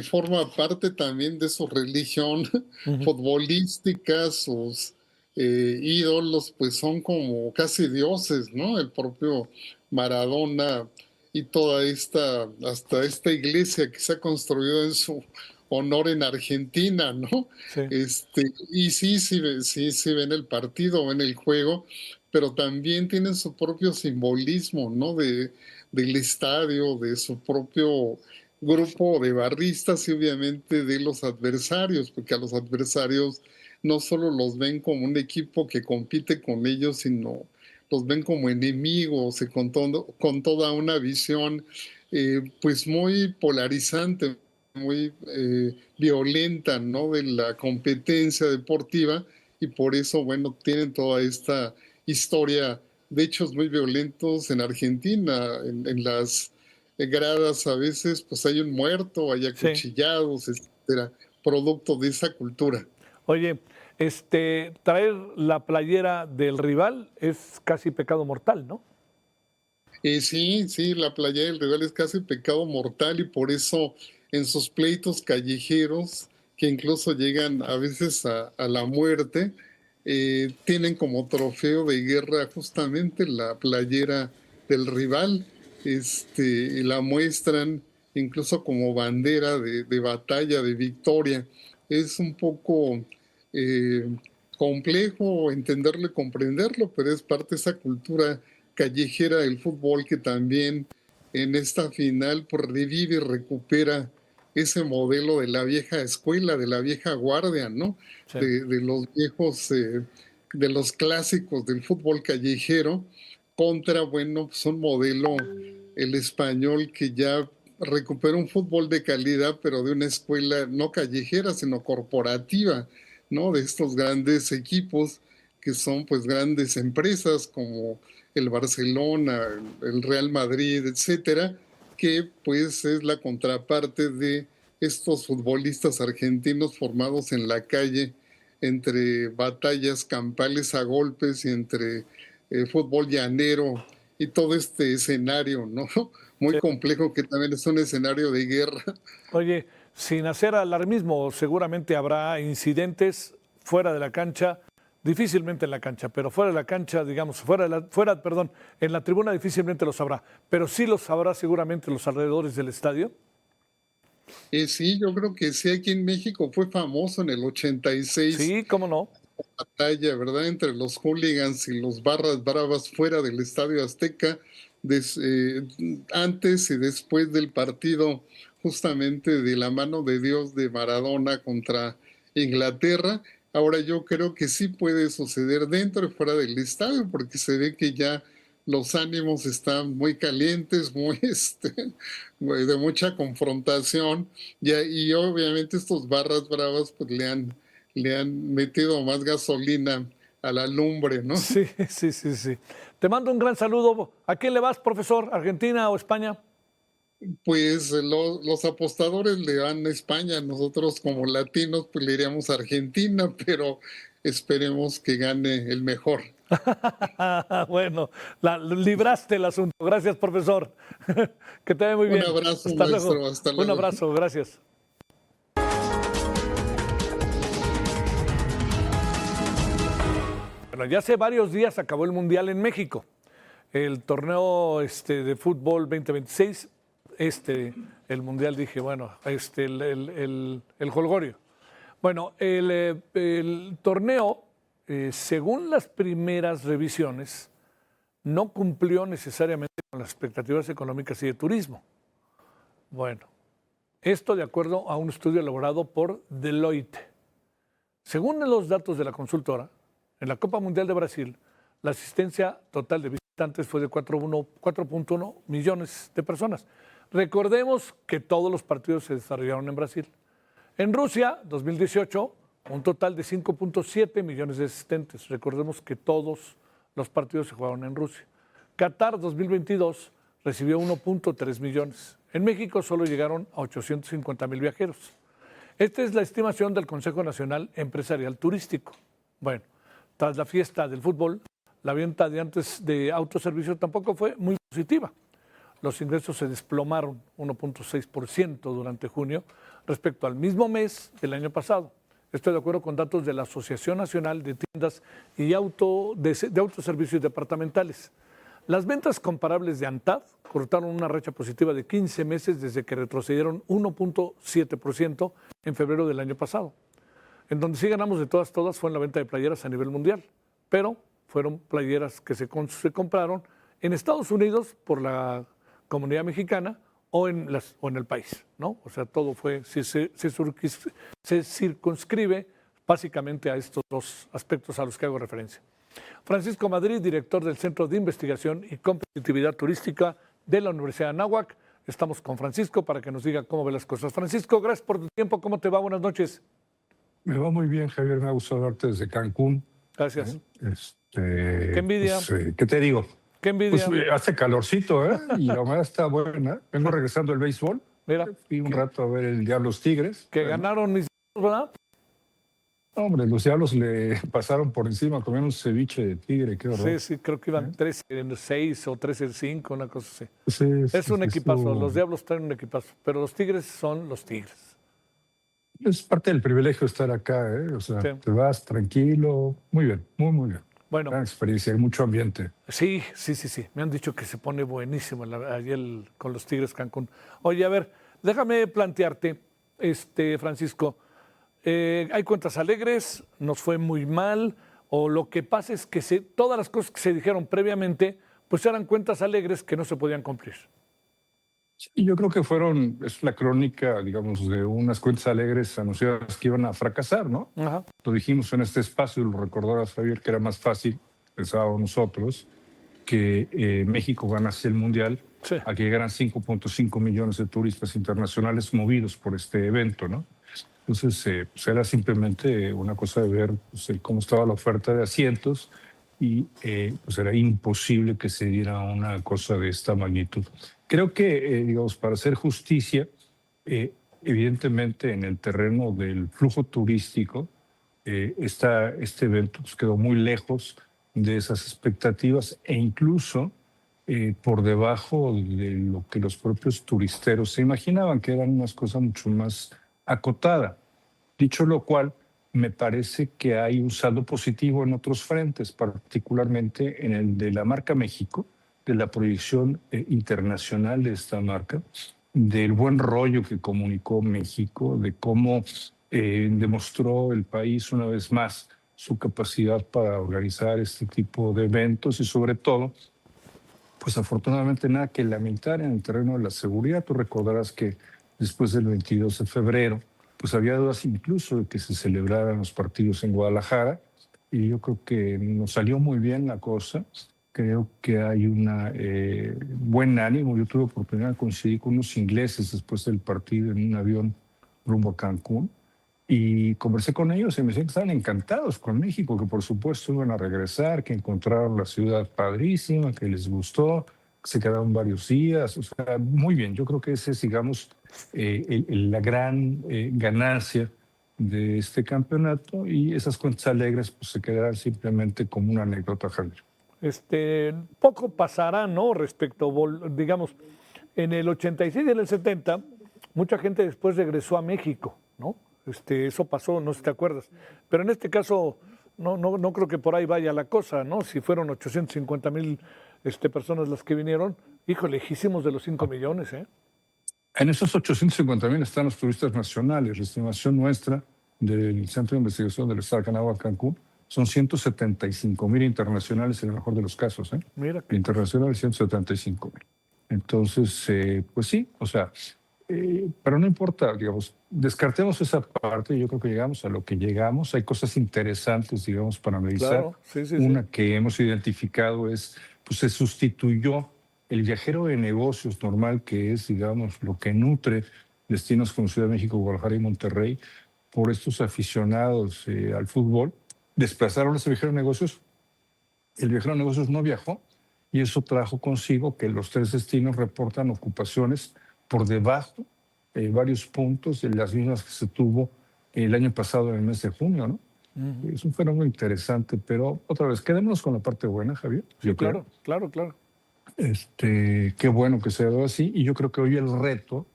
forma parte también de su religión futbolística, sus ídolos pues son como casi dioses, ¿no? El propio Maradona y toda esta, hasta esta iglesia que se ha construido en su honor en Argentina, ¿no? Sí. Y sí ven el partido, ven el juego, pero también tienen su propio simbolismo, ¿no? Del estadio, de su propio grupo de barristas y obviamente de los adversarios, porque a los adversarios no solo los ven como un equipo que compite con ellos, sino los ven como enemigos y con toda una visión pues muy polarizante, muy violenta, ¿no? De la competencia deportiva y por eso, bueno, tienen toda esta historia de hechos muy violentos en Argentina, en las gradas a veces pues hay un muerto, hay acuchillados, etcétera, producto de esa cultura. Oye, traer la playera del rival es casi pecado mortal, ¿no? Sí, la playera del rival es casi pecado mortal y por eso en sus pleitos callejeros, que incluso llegan a veces a la muerte, tienen como trofeo de guerra justamente la playera del rival, y la muestran incluso como bandera de batalla, de victoria. Es un poco complejo entenderlo y comprenderlo, pero es parte de esa cultura callejera del fútbol que también en esta final pues, revive y recupera ese modelo de la vieja escuela, de la vieja guardia, ¿no? Sí. De los viejos, de los clásicos del fútbol callejero, contra, bueno, pues un modelo, el español, que ya recupera un fútbol de calidad, pero de una escuela no callejera, sino corporativa, ¿no? De estos grandes equipos que son pues grandes empresas como el Barcelona, el Real Madrid, etcétera, que pues es la contraparte de estos futbolistas argentinos formados en la calle entre batallas campales a golpes y entre fútbol llanero y todo este escenario, ¿no? Muy complejo que también es un escenario de guerra. Oye, sin hacer alarmismo, seguramente habrá incidentes fuera de la cancha, difícilmente en la cancha, pero fuera de la cancha, digamos, en la tribuna difícilmente los habrá, pero sí los habrá seguramente en los alrededores del estadio. Sí, yo creo que sí, aquí en México fue famoso en el 86. Sí, cómo no. Batalla, ¿verdad? Entre los hooligans y los barras bravas fuera del Estadio Azteca, antes y después del partido, justamente de la mano de Dios de Maradona contra Inglaterra. Ahora yo creo que sí puede suceder dentro y fuera del estadio, porque se ve que ya los ánimos están muy calientes, muy de mucha confrontación, y obviamente estos barras bravas pues le han metido más gasolina a la lumbre, ¿no? Sí. Te mando un gran saludo. ¿A quién le vas, profesor? ¿Argentina o España? Pues los apostadores le van a España, nosotros como latinos pues le iríamos a Argentina, pero esperemos que gane el mejor. Bueno, libraste el asunto. Gracias, profesor. Que te vaya muy bien. Un abrazo, hasta maestro. Luego. Hasta luego. Un abrazo, gracias. Bueno, ya hace varios días acabó el Mundial en México. El torneo de fútbol 2026, el Mundial, dije, bueno, el jolgorio. Bueno, el torneo, según las primeras revisiones, no cumplió necesariamente con las expectativas económicas y de turismo. Bueno, esto de acuerdo a un estudio elaborado por Deloitte. Según los datos de la consultora, en la Copa Mundial de Brasil, la asistencia total de visitantes fue de 4.1 millones de personas. Recordemos que todos los partidos se desarrollaron en Brasil. En Rusia, 2018, un total de 5.7 millones de asistentes. Recordemos que todos los partidos se jugaron en Rusia. Qatar 2022 recibió 1.3 millones. En México solo llegaron a 850,000 viajeros. Esta es la estimación del Consejo Nacional Empresarial Turístico. Bueno, tras la fiesta del fútbol, la venta de antes de autoservicio tampoco fue muy positiva. Los ingresos se desplomaron 1.6% durante junio respecto al mismo mes del año pasado. Estoy de acuerdo con datos de la Asociación Nacional de Tiendas y de Autoservicios Departamentales. Las ventas comparables de ANTAD cortaron una racha positiva de 15 meses desde que retrocedieron 1.7% en febrero del año pasado. En donde sí ganamos de todas fue en la venta de playeras a nivel mundial, pero fueron playeras que se compraron en Estados Unidos por la comunidad mexicana o en el país, ¿no? O sea, todo se circunscribe básicamente a estos dos aspectos a los que hago referencia. Francisco Madrid, director del Centro de Investigación y Competitividad Turística de la Universidad de Anáhuac. Estamos con Francisco para que nos diga cómo ve las cosas. Francisco, gracias por tu tiempo. ¿Cómo te va? Buenas noches. Me va muy bien, Javier. Me ha gustado verte desde Cancún. Gracias. Qué envidia. Pues, ¿qué te digo? Qué envidia. Pues hace calorcito, ¿eh? Y la humedad está buena. Vengo regresando del béisbol. Mira. Fui un rato a ver el Diablos Tigres. Que ganaron mis hijos, ¿verdad? Hombre, los Diablos le pasaron por encima, comieron un ceviche de tigre, qué horror. Sí, creo que iban 13-6 o 13-5, una cosa así. Sí, es un equipazo, los Diablos traen un equipazo, pero los Tigres son los Tigres. Es parte del privilegio estar acá, ¿eh? O sea, te vas tranquilo, muy bien, muy bien. Bueno, gran experiencia, hay mucho ambiente. Sí. Me han dicho que se pone buenísimo ayer con los Tigres Cancún. Oye, a ver, déjame plantearte, Francisco, hay cuentas alegres, nos fue muy mal, o lo que pasa es que todas las cosas que se dijeron previamente, pues eran cuentas alegres que no se podían cumplir. Sí, yo creo que es la crónica, digamos, de unas cuentas alegres anunciadas que iban a fracasar, ¿no? Ajá. Lo dijimos en este espacio, lo recordarás, Javier, que era más fácil, pensábamos nosotros, que México ganase el Mundial, sí, a que llegaran 5.5 millones de turistas internacionales movidos por este evento, ¿no? Entonces, pues era simplemente una cosa de ver pues, cómo estaba la oferta de asientos y pues era imposible que se diera una cosa de esta magnitud. Creo que, digamos, para hacer justicia, evidentemente en el terreno del flujo turístico, este evento pues, quedó muy lejos de esas expectativas e incluso por debajo de lo que los propios turisteros se imaginaban, que eran unas cosas mucho más acotada. Dicho lo cual, me parece que hay un saldo positivo en otros frentes, particularmente en el de la marca México, de la proyección internacional de esta marca, del buen rollo que comunicó México, de cómo demostró el país una vez más su capacidad para organizar este tipo de eventos y sobre todo, pues afortunadamente nada que lamentar en el terreno de la seguridad. Tú recordarás que después del 22 de febrero, pues había dudas incluso de que se celebraran los partidos en Guadalajara y yo creo que nos salió muy bien la cosa. Creo que hay un buen ánimo. Yo tuve oportunidad de coincidir con unos ingleses después del partido en un avión rumbo a Cancún y conversé con ellos y me decían que estaban encantados con México, que por supuesto iban a regresar, que encontraron la ciudad padrísima, que les gustó, que se quedaron varios días. O sea, muy bien. Yo creo que ese es, digamos, la gran ganancia de este campeonato y esas cuentas alegres pues, se quedarán simplemente como una anécdota, Javier. Poco pasará, ¿no? Respecto, digamos, en el 86 y en el 70, mucha gente después regresó a México, ¿no? Eso pasó, no sé si te acuerdas. Pero en este caso, no creo que por ahí vaya la cosa, ¿no? Si fueron 850,000 personas las que vinieron, híjole, lejísimos de los 5 millones, ¿eh? En esos 850,000 están los turistas nacionales. La estimación nuestra del Centro de Investigación del Estado de Anáhuac, Cancún, son 175,000 internacionales en el mejor de los casos. Mira. Internacionales 175,000. Entonces, pues sí, o sea, pero no importa, digamos, descartemos esa parte. Yo creo que llegamos a lo que llegamos. Hay cosas interesantes, digamos, para analizar. Claro, sí. Una que hemos identificado es, pues se sustituyó el viajero de negocios normal, que es, digamos, lo que nutre destinos como Ciudad de México, Guadalajara y Monterrey, por estos aficionados al fútbol, desplazaron ese viajero de negocios. El viajero de negocios no viajó y eso trajo consigo que los 3 destinos reportan ocupaciones por debajo varios puntos de las mismas que se tuvo el año pasado en el mes de junio, ¿no? Uh-huh. Es un fenómeno interesante, pero otra vez, quedémonos con la parte buena, Javier. Sí, claro. Qué bueno que se ha dado así, y yo creo que hoy el reto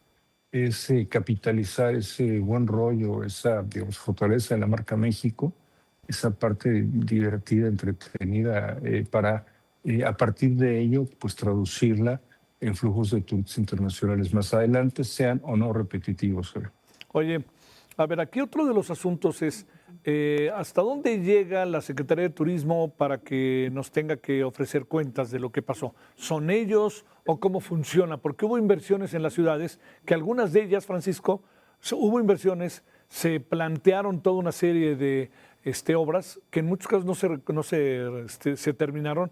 es capitalizar ese buen rollo, esa, digamos, fortaleza de la marca México, esa parte divertida, entretenida, para a partir de ello, pues traducirla en flujos de turistas internacionales más adelante, sean o no repetitivos. Oye, a ver, aquí otro de los asuntos es ¿hasta dónde llega la Secretaría de Turismo para que nos tenga que ofrecer cuentas de lo que pasó? ¿Son ellos o cómo funciona? Porque hubo inversiones en las ciudades, que algunas de ellas, Francisco, hubo inversiones, se plantearon toda una serie de obras que en muchos casos no se terminaron.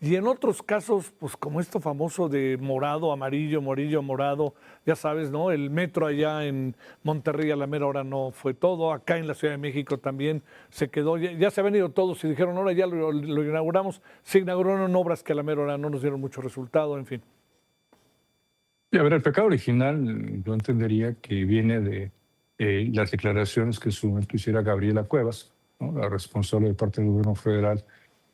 Y en otros casos, pues como esto famoso de morado, amarillo, morado, ya sabes, ¿no? El metro allá en Monterrey a la mera hora no fue todo. Acá en la Ciudad de México también se quedó. Ya se habían ido todos y dijeron, ahora ya lo inauguramos. Se inauguraron obras que a la mera hora no nos dieron mucho resultado, en fin. Y a ver, el pecado original yo entendería que viene de las declaraciones que en su momento hiciera Gabriela Cuevas, ¿no? La responsable de parte del gobierno federal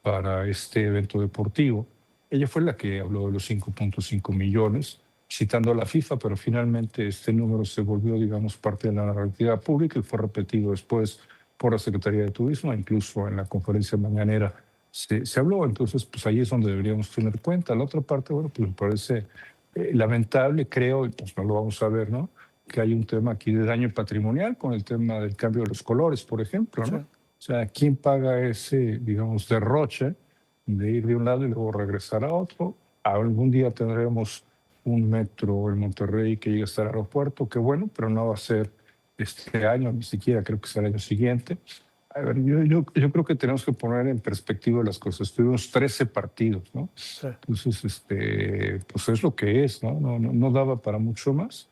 para este evento deportivo. Ella fue la que habló de los 5.5 millones, citando a la FIFA, pero finalmente este número se volvió, digamos, parte de la narrativa pública y fue repetido después por la Secretaría de Turismo, incluso en la conferencia mañanera se habló. Entonces, pues ahí es donde deberíamos tener cuenta. La otra parte, bueno, pues me parece lamentable, creo, y pues no lo vamos a ver, ¿no? Que hay un tema aquí de daño patrimonial con el tema del cambio de los colores, por ejemplo, ¿no? Sí. O sea, ¿quién paga ese, digamos, derroche de ir de un lado y luego regresar a otro? Algún día tendremos un metro en Monterrey que llegue hasta el aeropuerto, que bueno, pero no va a ser este año, ni siquiera creo que sea el año siguiente. A ver, yo creo que tenemos que poner en perspectiva las cosas. Tuvimos 13 partidos, ¿no? Sí. Entonces, pues es lo que es, ¿no? No daba para mucho más.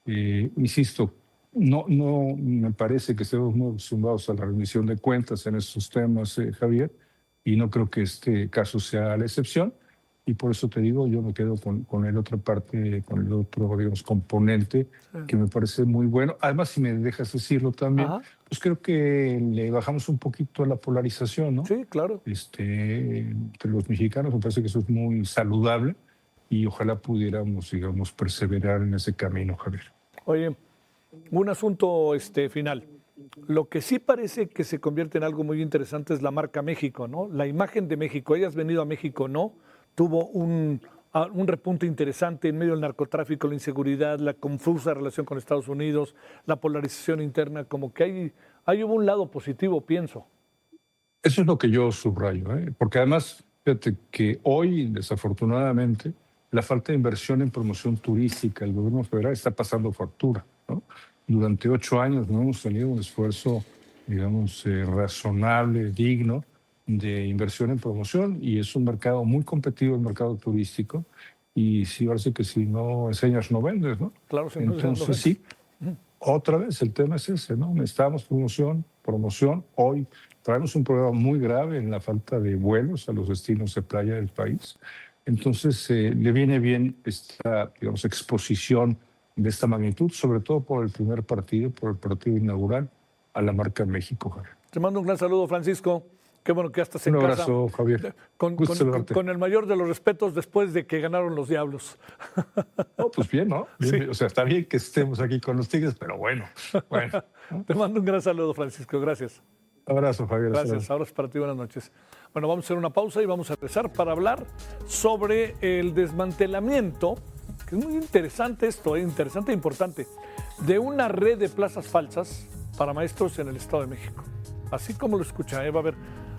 Insisto, no me parece que estemos muy acostumbrados a la rendición de cuentas en estos temas, Javier, y no creo que este caso sea la excepción, y por eso te digo, yo me quedo con el otra parte, con el otro, digamos, componente, que me parece muy bueno. Además, si me dejas decirlo también, pues creo que le bajamos un poquito a la polarización, ¿no? Sí, claro. Entre los mexicanos, me parece que eso es muy saludable, y ojalá pudiéramos, digamos, perseverar en ese camino, Javier. Oye, un asunto final. Lo que sí parece que se convierte en algo muy interesante es la marca México, ¿no? La imagen de México. Hayas venido a México, ¿no? Tuvo un repunte interesante en medio del narcotráfico, la inseguridad, la confusa relación con Estados Unidos, la polarización interna, como que hay un lado positivo, pienso. Eso es lo que yo subrayo, porque además, fíjate que hoy, desafortunadamente, la falta de inversión en promoción turística del gobierno federal está pasando factura, ¿no? Durante 8 años no hemos tenido un esfuerzo, digamos, razonable, digno, de inversión en promoción, y es un mercado muy competitivo, el mercado turístico, y sí, parece que si no enseñas no vendes, ¿no? Claro, sí. Entonces sí, otra vez el tema es ese, ¿no? Necesitamos promoción. Hoy traemos un problema muy grave en la falta de vuelos a los destinos de playa del país. Entonces le viene bien esta, digamos, exposición de esta magnitud, sobre todo por el primer partido, por el partido inaugural, a la marca México, Javier. Te mando un gran saludo, Francisco. Qué bueno que ya estás en casa. Un abrazo, Javier. Con el mayor de los respetos después de que ganaron los Diablos. No, pues bien, ¿no? Bien, Sí. O sea, está bien que estemos aquí con los Tigres, pero bueno. Te mando un gran saludo, Francisco. Gracias. Abrazo, Javier. Gracias. Ahora es para ti. Buenas noches. Bueno, vamos a hacer una pausa y vamos a empezar para hablar sobre el desmantelamiento, que es muy interesante esto, interesante e importante, de una red de plazas falsas para maestros en el Estado de México. Así como lo escuchan, va a haber,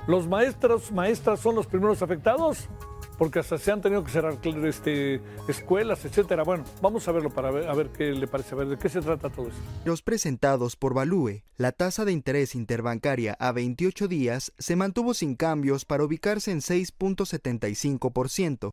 los maestras son los primeros afectados, porque hasta se han tenido que cerrar escuelas, etcétera. Bueno, vamos a verlo para ver qué le parece, a ver de qué se trata todo esto. Los presentados por Valúe, la tasa de interés interbancaria a 28 días se mantuvo sin cambios para ubicarse en 6.75%.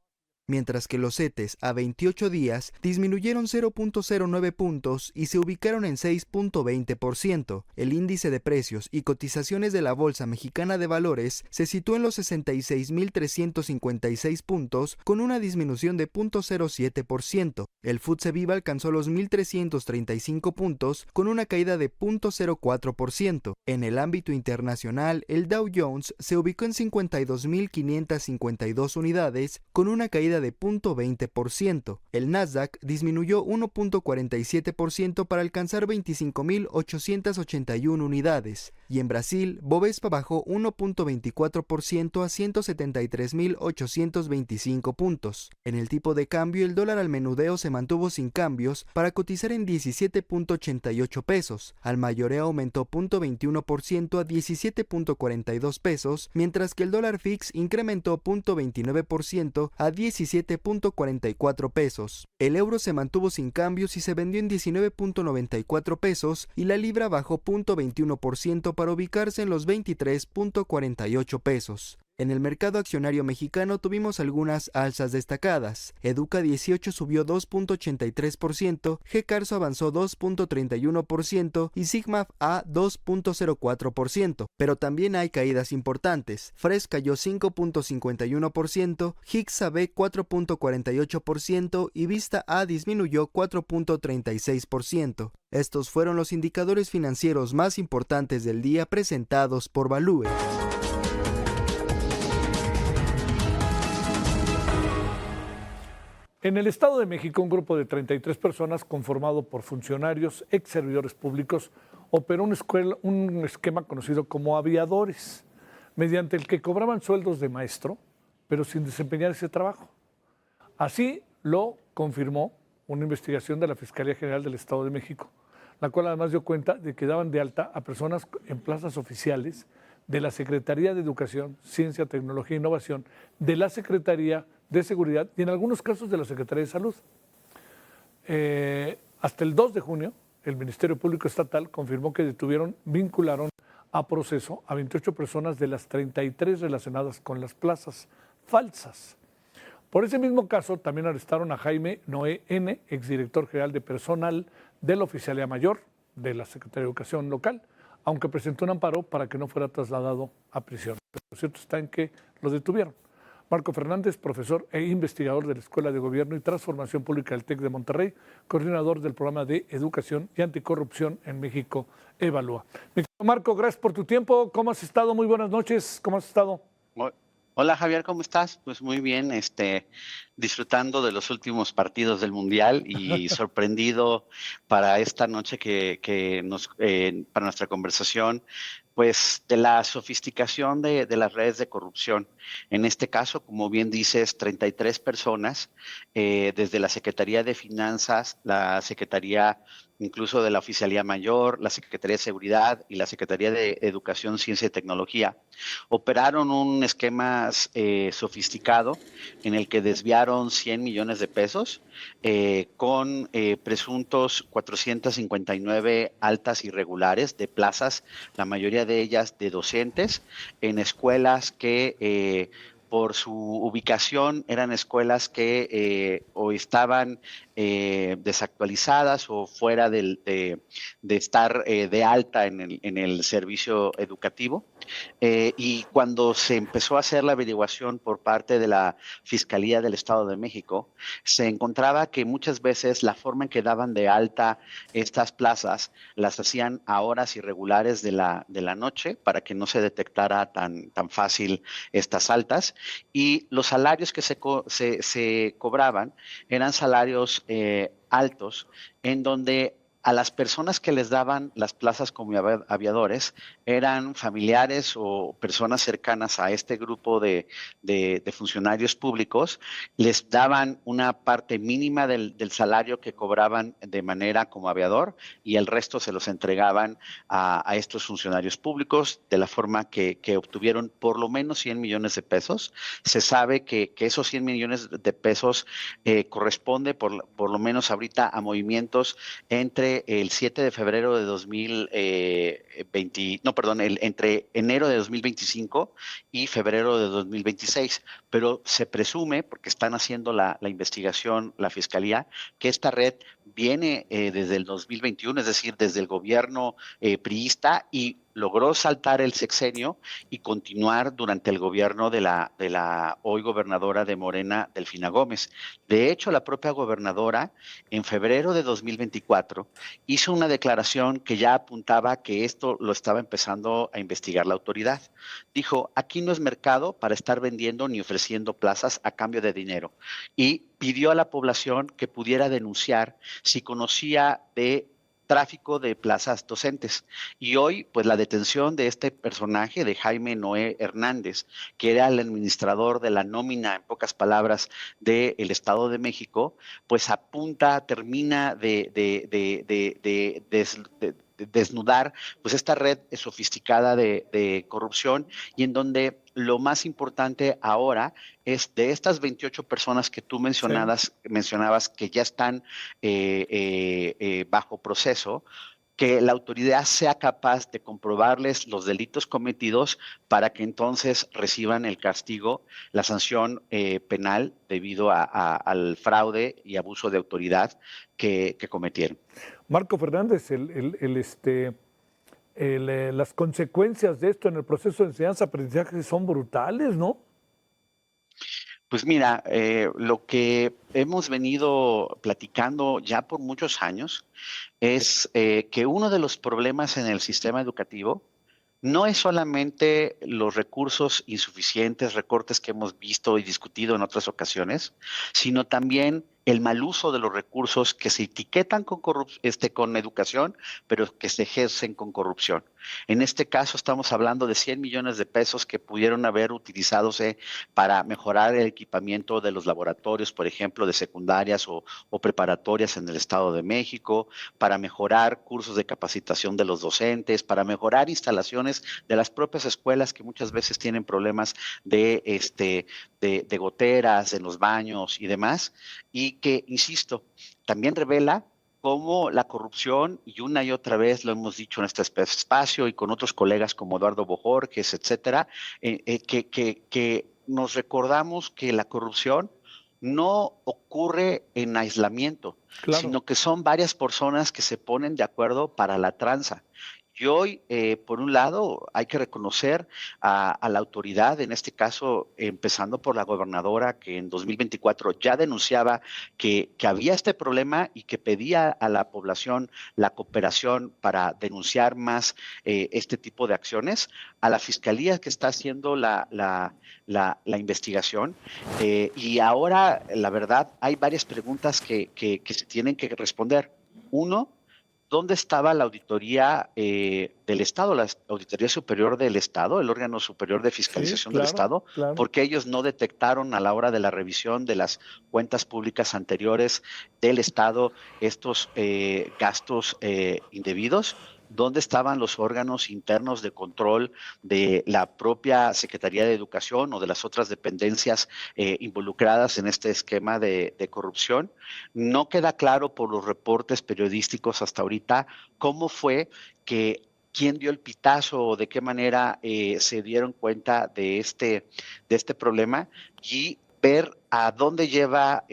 mientras que los CETES a 28 días disminuyeron 0.09 puntos y se ubicaron en 6.20%. El índice de precios y cotizaciones de la Bolsa Mexicana de Valores se situó en los 66.356 puntos con una disminución de 0.07%. El FTSE Viva alcanzó los 1.335 puntos con una caída de 0.04%. En el ámbito internacional, el Dow Jones se ubicó en 52.552 unidades con una caída de 0.20%. El Nasdaq disminuyó 1.47% para alcanzar 25.881 unidades. Y en Brasil, Bovespa bajó 1.24% a 173.825 puntos. En el tipo de cambio, el dólar al menudeo se mantuvo sin cambios para cotizar en 17.88 pesos. Al mayoreo aumentó 0.21% a 17.42 pesos, mientras que el dólar fix incrementó 0.29% a 17.44 pesos. El euro se mantuvo sin cambios y se vendió en 19.94 pesos y la libra bajó 0.21% para ubicarse en los 23.48 pesos. En el mercado accionario mexicano tuvimos algunas alzas destacadas. Educa 18 subió 2.83%, G-Carso avanzó 2.31% y Sigma A 2.04%. Pero también hay caídas importantes. Fres cayó 5.51%, Hix AB 4.48% y Vista A disminuyó 4.36%. Estos fueron los indicadores financieros más importantes del día presentados por Valúe. En el Estado de México, un grupo de 33 personas conformado por funcionarios, ex servidores públicos, operó un esquema conocido como aviadores, mediante el que cobraban sueldos de maestro, pero sin desempeñar ese trabajo. Así lo confirmó una investigación de la Fiscalía General del Estado de México, la cual además dio cuenta de que daban de alta a personas en plazas oficiales de la Secretaría de Educación, Ciencia, Tecnología e Innovación, de la Secretaría de Seguridad y en algunos casos de la Secretaría de Salud. Hasta el 2 de junio, el Ministerio Público Estatal confirmó que vincularon a proceso a 28 personas de las 33 relacionadas con las plazas falsas. Por ese mismo caso, también arrestaron a Jaime Noé N., exdirector general de personal de la Oficialía Mayor de la Secretaría de Educación local, aunque presentó un amparo para que no fuera trasladado a prisión. Pero lo cierto está en que lo detuvieron. Marco Fernández, profesor e investigador de la Escuela de Gobierno y Transformación Pública del TEC de Monterrey, coordinador del programa de Educación y Anticorrupción en México, Evalúa. Marco, gracias por tu tiempo. ¿Cómo has estado? Muy buenas noches. ¿Cómo has estado? Hola Javier, ¿cómo estás? Pues muy bien, disfrutando de los últimos partidos del Mundial y sorprendido para esta noche para nuestra conversación, pues de la sofisticación de las redes de corrupción. En este caso, como bien dices, 33 personas, desde la Secretaría de Finanzas, la Secretaría incluso de la Oficialía Mayor, la Secretaría de Seguridad y la Secretaría de Educación, Ciencia y Tecnología, operaron un esquema sofisticado en el que desviaron 100 millones de pesos con presuntos 459 altas irregulares de plazas, la mayoría de ellas de docentes, en escuelas que por su ubicación eran escuelas que o estaban desactualizadas o fuera de estar de alta en el servicio educativo. Y cuando se empezó a hacer la averiguación por parte de la Fiscalía del Estado de México, se encontraba que muchas veces la forma en que daban de alta estas plazas las hacían a horas irregulares de la noche para que no se detectara tan fácil estas altas, y los salarios que se cobraban eran salarios altos, en donde a las personas que les daban las plazas como aviadores eran familiares o personas cercanas a este grupo de funcionarios públicos, les daban una parte mínima del salario que cobraban de manera como aviador y el resto se los entregaban a estos funcionarios públicos de la forma que obtuvieron por lo menos 100 millones de pesos. Se sabe que esos 100 millones de pesos corresponde por lo menos ahorita a movimientos entre entre el 7 de febrero de 2020, no, perdón, entre enero de 2025 y febrero de 2026, pero se presume, porque están haciendo la investigación, la Fiscalía, que esta red viene desde el 2021, es decir, desde el gobierno priista, y logró saltar el sexenio y continuar durante el gobierno de la hoy gobernadora de Morena, Delfina Gómez. De hecho, la propia gobernadora, en febrero de 2024, hizo una declaración que ya apuntaba que esto lo estaba empezando a investigar la autoridad. Dijo, aquí no es mercado para estar vendiendo ni ofreciendo plazas a cambio de dinero. Y pidió a la población que pudiera denunciar si conocía de tráfico de plazas docentes. Y hoy, pues la detención de este personaje, de Jaime Noé Hernández, que era el administrador de la nómina, en pocas palabras, del Estado de México, pues termina de desnudar pues esta red sofisticada de corrupción, y en donde lo más importante ahora es de estas 28 personas que tú mencionabas que ya están bajo proceso, que la autoridad sea capaz de comprobarles los delitos cometidos para que entonces reciban el castigo, la sanción penal debido al fraude y abuso de autoridad que cometieron. Marco Fernández, las consecuencias de esto en el proceso de enseñanza-aprendizaje son brutales, ¿no? Pues mira, lo que hemos venido platicando ya por muchos años es que uno de los problemas en el sistema educativo no es solamente los recursos insuficientes, recortes que hemos visto y discutido en otras ocasiones, sino también el mal uso de los recursos que se etiquetan con educación, pero que se ejercen con corrupción. En este caso estamos hablando de 100 millones de pesos que pudieron haber utilizadose para mejorar el equipamiento de los laboratorios, por ejemplo, de secundarias o preparatorias en el Estado de México, para mejorar cursos de capacitación de los docentes, para mejorar instalaciones de las propias escuelas que muchas veces tienen problemas de goteras en los baños y demás, y que, insisto, también revela cómo la corrupción, y una y otra vez lo hemos dicho en este espacio y con otros colegas como Eduardo Bojorges, etcétera, que nos recordamos que la corrupción no ocurre en aislamiento, claro, sino que son varias personas que se ponen de acuerdo para la tranza. Y hoy, por un lado, hay que reconocer a la autoridad, en este caso, empezando por la gobernadora, que en 2024 ya denunciaba que había este problema y que pedía a la población la cooperación para denunciar más este tipo de acciones, a la fiscalía que está haciendo la investigación. Y ahora, la verdad, hay varias preguntas que se tienen que responder. Uno, ¿dónde estaba la auditoría del Estado, la Auditoría Superior del Estado, el órgano superior de fiscalización del Estado? Claro. Porque ellos no detectaron a la hora de la revisión de las cuentas públicas anteriores del Estado estos gastos indebidos. ¿Dónde estaban los órganos internos de control de la propia Secretaría de Educación o de las otras dependencias involucradas en este esquema de corrupción? No queda claro por los reportes periodísticos hasta ahorita cómo fue que quién dio el pitazo o de qué manera se dieron cuenta de este problema, y ver a dónde lleva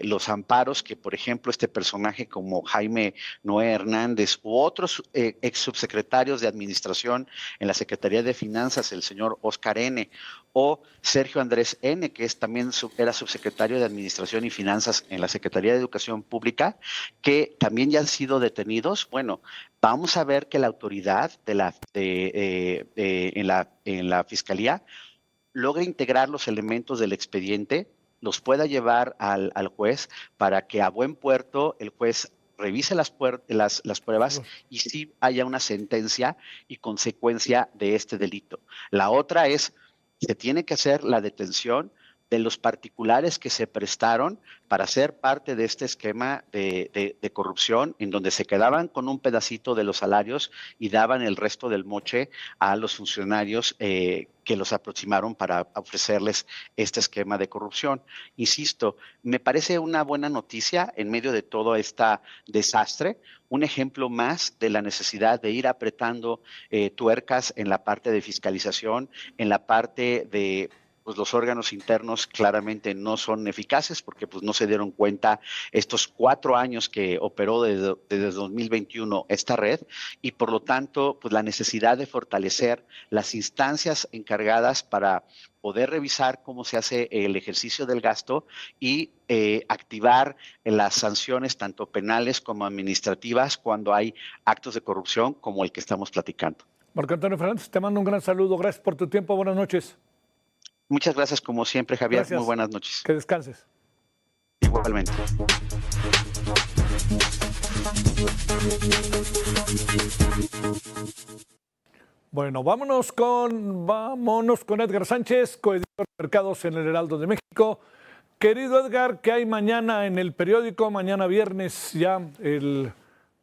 los amparos que, por ejemplo, este personaje como Jaime Noé Hernández u otros ex subsecretarios de administración en la Secretaría de Finanzas, el señor Oscar N., o Sergio Andrés N., que también era subsecretario de Administración y Finanzas en la Secretaría de Educación Pública, que también ya han sido detenidos. Bueno, vamos a ver que la autoridad en la Fiscalía logre integrar los elementos del expediente, los pueda llevar al juez para que a buen puerto el juez revise las pruebas y sí haya una sentencia y consecuencia de este delito. La otra es, se tiene que hacer la detención de los particulares que se prestaron para ser parte de este esquema de corrupción, en donde se quedaban con un pedacito de los salarios y daban el resto del moche a los funcionarios que los aproximaron para ofrecerles este esquema de corrupción. Insisto, me parece una buena noticia en medio de todo este desastre, un ejemplo más de la necesidad de ir apretando tuercas en la parte de fiscalización, en la parte de pues los órganos internos claramente no son eficaces porque pues no se dieron cuenta estos 4 años que operó desde 2021 esta red, y por lo tanto pues la necesidad de fortalecer las instancias encargadas para poder revisar cómo se hace el ejercicio del gasto y activar las sanciones tanto penales como administrativas cuando hay actos de corrupción como el que estamos platicando. Marco Antonio Fernández, te mando un gran saludo. Gracias por tu tiempo. Buenas noches. Muchas gracias, como siempre, Javier. Gracias. Muy buenas noches. Que descanses. Igualmente. Bueno, vámonos con Edgar Sánchez, coeditor de Mercados en el Heraldo de México. Querido Edgar, ¿qué hay mañana en el periódico? Mañana viernes, ya el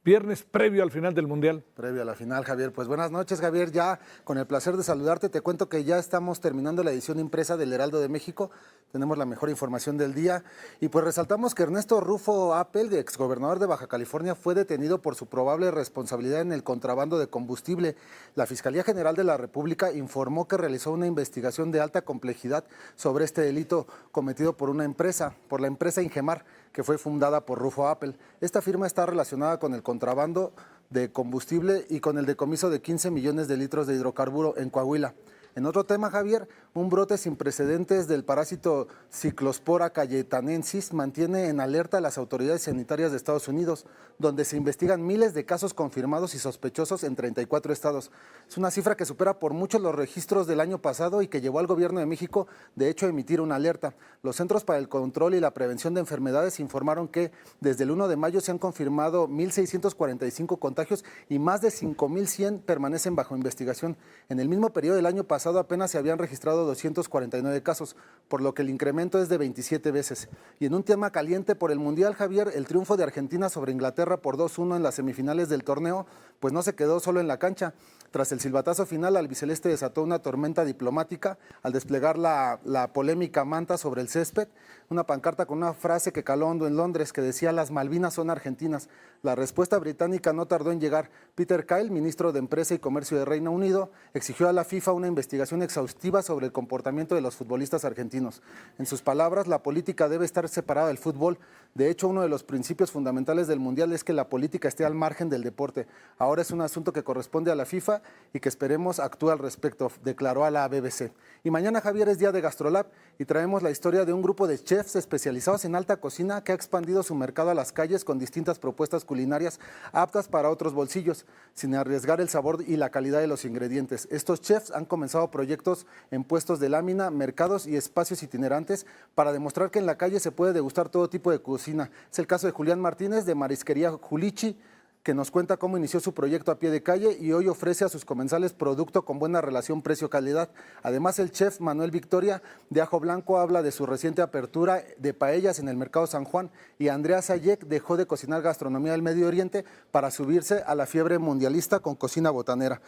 viernes previo al final del Mundial. Previo a la final, Javier. Pues buenas noches, Javier. Ya con el placer de saludarte, te cuento que ya estamos terminando la edición impresa del Heraldo de México. Tenemos la mejor información del día. Y pues resaltamos que Ernesto Rufo Appel, exgobernador de Baja California, fue detenido por su probable responsabilidad en el contrabando de combustible. La Fiscalía General de la República informó que realizó una investigación de alta complejidad sobre este delito cometido por la empresa Ingemar, que fue fundada por Rufo Appel. Esta firma está relacionada con el contrabando de combustible y con el decomiso de 15 millones de litros de hidrocarburo en Coahuila. En otro tema, Javier, un brote sin precedentes del parásito Cyclospora cayetanensis mantiene en alerta a las autoridades sanitarias de Estados Unidos, donde se investigan miles de casos confirmados y sospechosos en 34 estados. Es una cifra que supera por mucho los registros del año pasado y que llevó al gobierno de México, de hecho, a emitir una alerta. Los Centros para el Control y la Prevención de Enfermedades informaron que desde el 1 de mayo se han confirmado 1.645 contagios y más de 5.100 permanecen bajo investigación. En el mismo periodo del año pasado apenas se habían registrado 249 casos, por lo que el incremento es de 27 veces. Y en un tema caliente por el Mundial, Javier, el triunfo de Argentina sobre Inglaterra por 2-1 en las semifinales del torneo, pues no se quedó solo en la cancha. Tras el silbatazo final, albiceleste desató una tormenta diplomática al desplegar la polémica manta sobre el césped, una pancarta con una frase que caló hondo en Londres que decía: "Las Malvinas son argentinas". La respuesta británica no tardó en llegar. Peter Kyle, ministro de Empresa y Comercio de Reino Unido, exigió a la FIFA una investigación exhaustiva sobre el comportamiento de los futbolistas argentinos. En sus palabras, la política debe estar separada del fútbol. De hecho, uno de los principios fundamentales del Mundial es que la política esté al margen del deporte. Ahora es un asunto que corresponde a la FIFA y que esperemos actúe al respecto, declaró a la BBC. Y mañana, Javier, es día de GastroLab y traemos la historia de un grupo de chefs especializados en alta cocina que ha expandido su mercado a las calles con distintas propuestas culinarias aptas para otros bolsillos, sin arriesgar el sabor y la calidad de los ingredientes. Estos chefs han comenzado proyectos en puestos de lámina, mercados y espacios itinerantes para demostrar que en la calle se puede degustar todo tipo de cocina. Es el caso de Julián Martínez, de Marisquería Julichi, que nos cuenta cómo inició su proyecto a pie de calle y hoy ofrece a sus comensales producto con buena relación precio-calidad. Además, el chef Manuel Victoria, de Ajo Blanco, habla de su reciente apertura de paellas en el Mercado San Juan, y Andrea Sayek dejó de cocinar gastronomía del Medio Oriente para subirse a la fiebre mundialista con cocina botanera.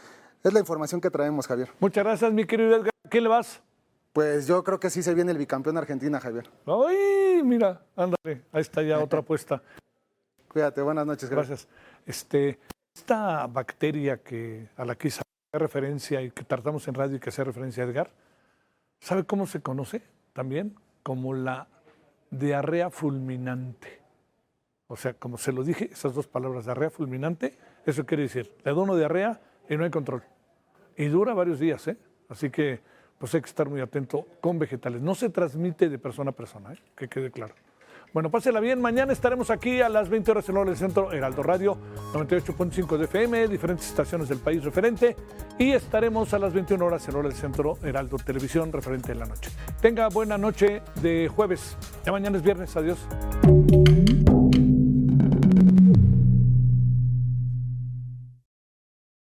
Es la información que traemos, Javier. Muchas gracias, mi querido Edgar. ¿A quién le vas? Pues yo creo que sí se viene el bicampeón Argentina, Javier. ¡Ay, mira! Ándale, ahí está ya otra apuesta. Cuídate, buenas noches. Gracias. Esta bacteria a la que hice referencia y que tratamos en radio y que hace referencia a Edgar, ¿sabe cómo se conoce también? Como la diarrea fulminante. O sea, como se lo dije, esas dos palabras, diarrea fulminante, eso quiere decir, le da uno diarrea y no hay control. Y dura varios días, ¿eh? Así que pues hay que estar muy atento con vegetales. No se transmite de persona a persona, que quede claro. Bueno, pásela bien. Mañana estaremos aquí a las 20 horas en hora del centro, Heraldo Radio, 98.5 de FM, diferentes estaciones del país referente. Y estaremos a las 21 horas en hora del centro, Heraldo Televisión, referente en la noche. Tenga buena noche de jueves. Ya mañana es viernes. Adiós.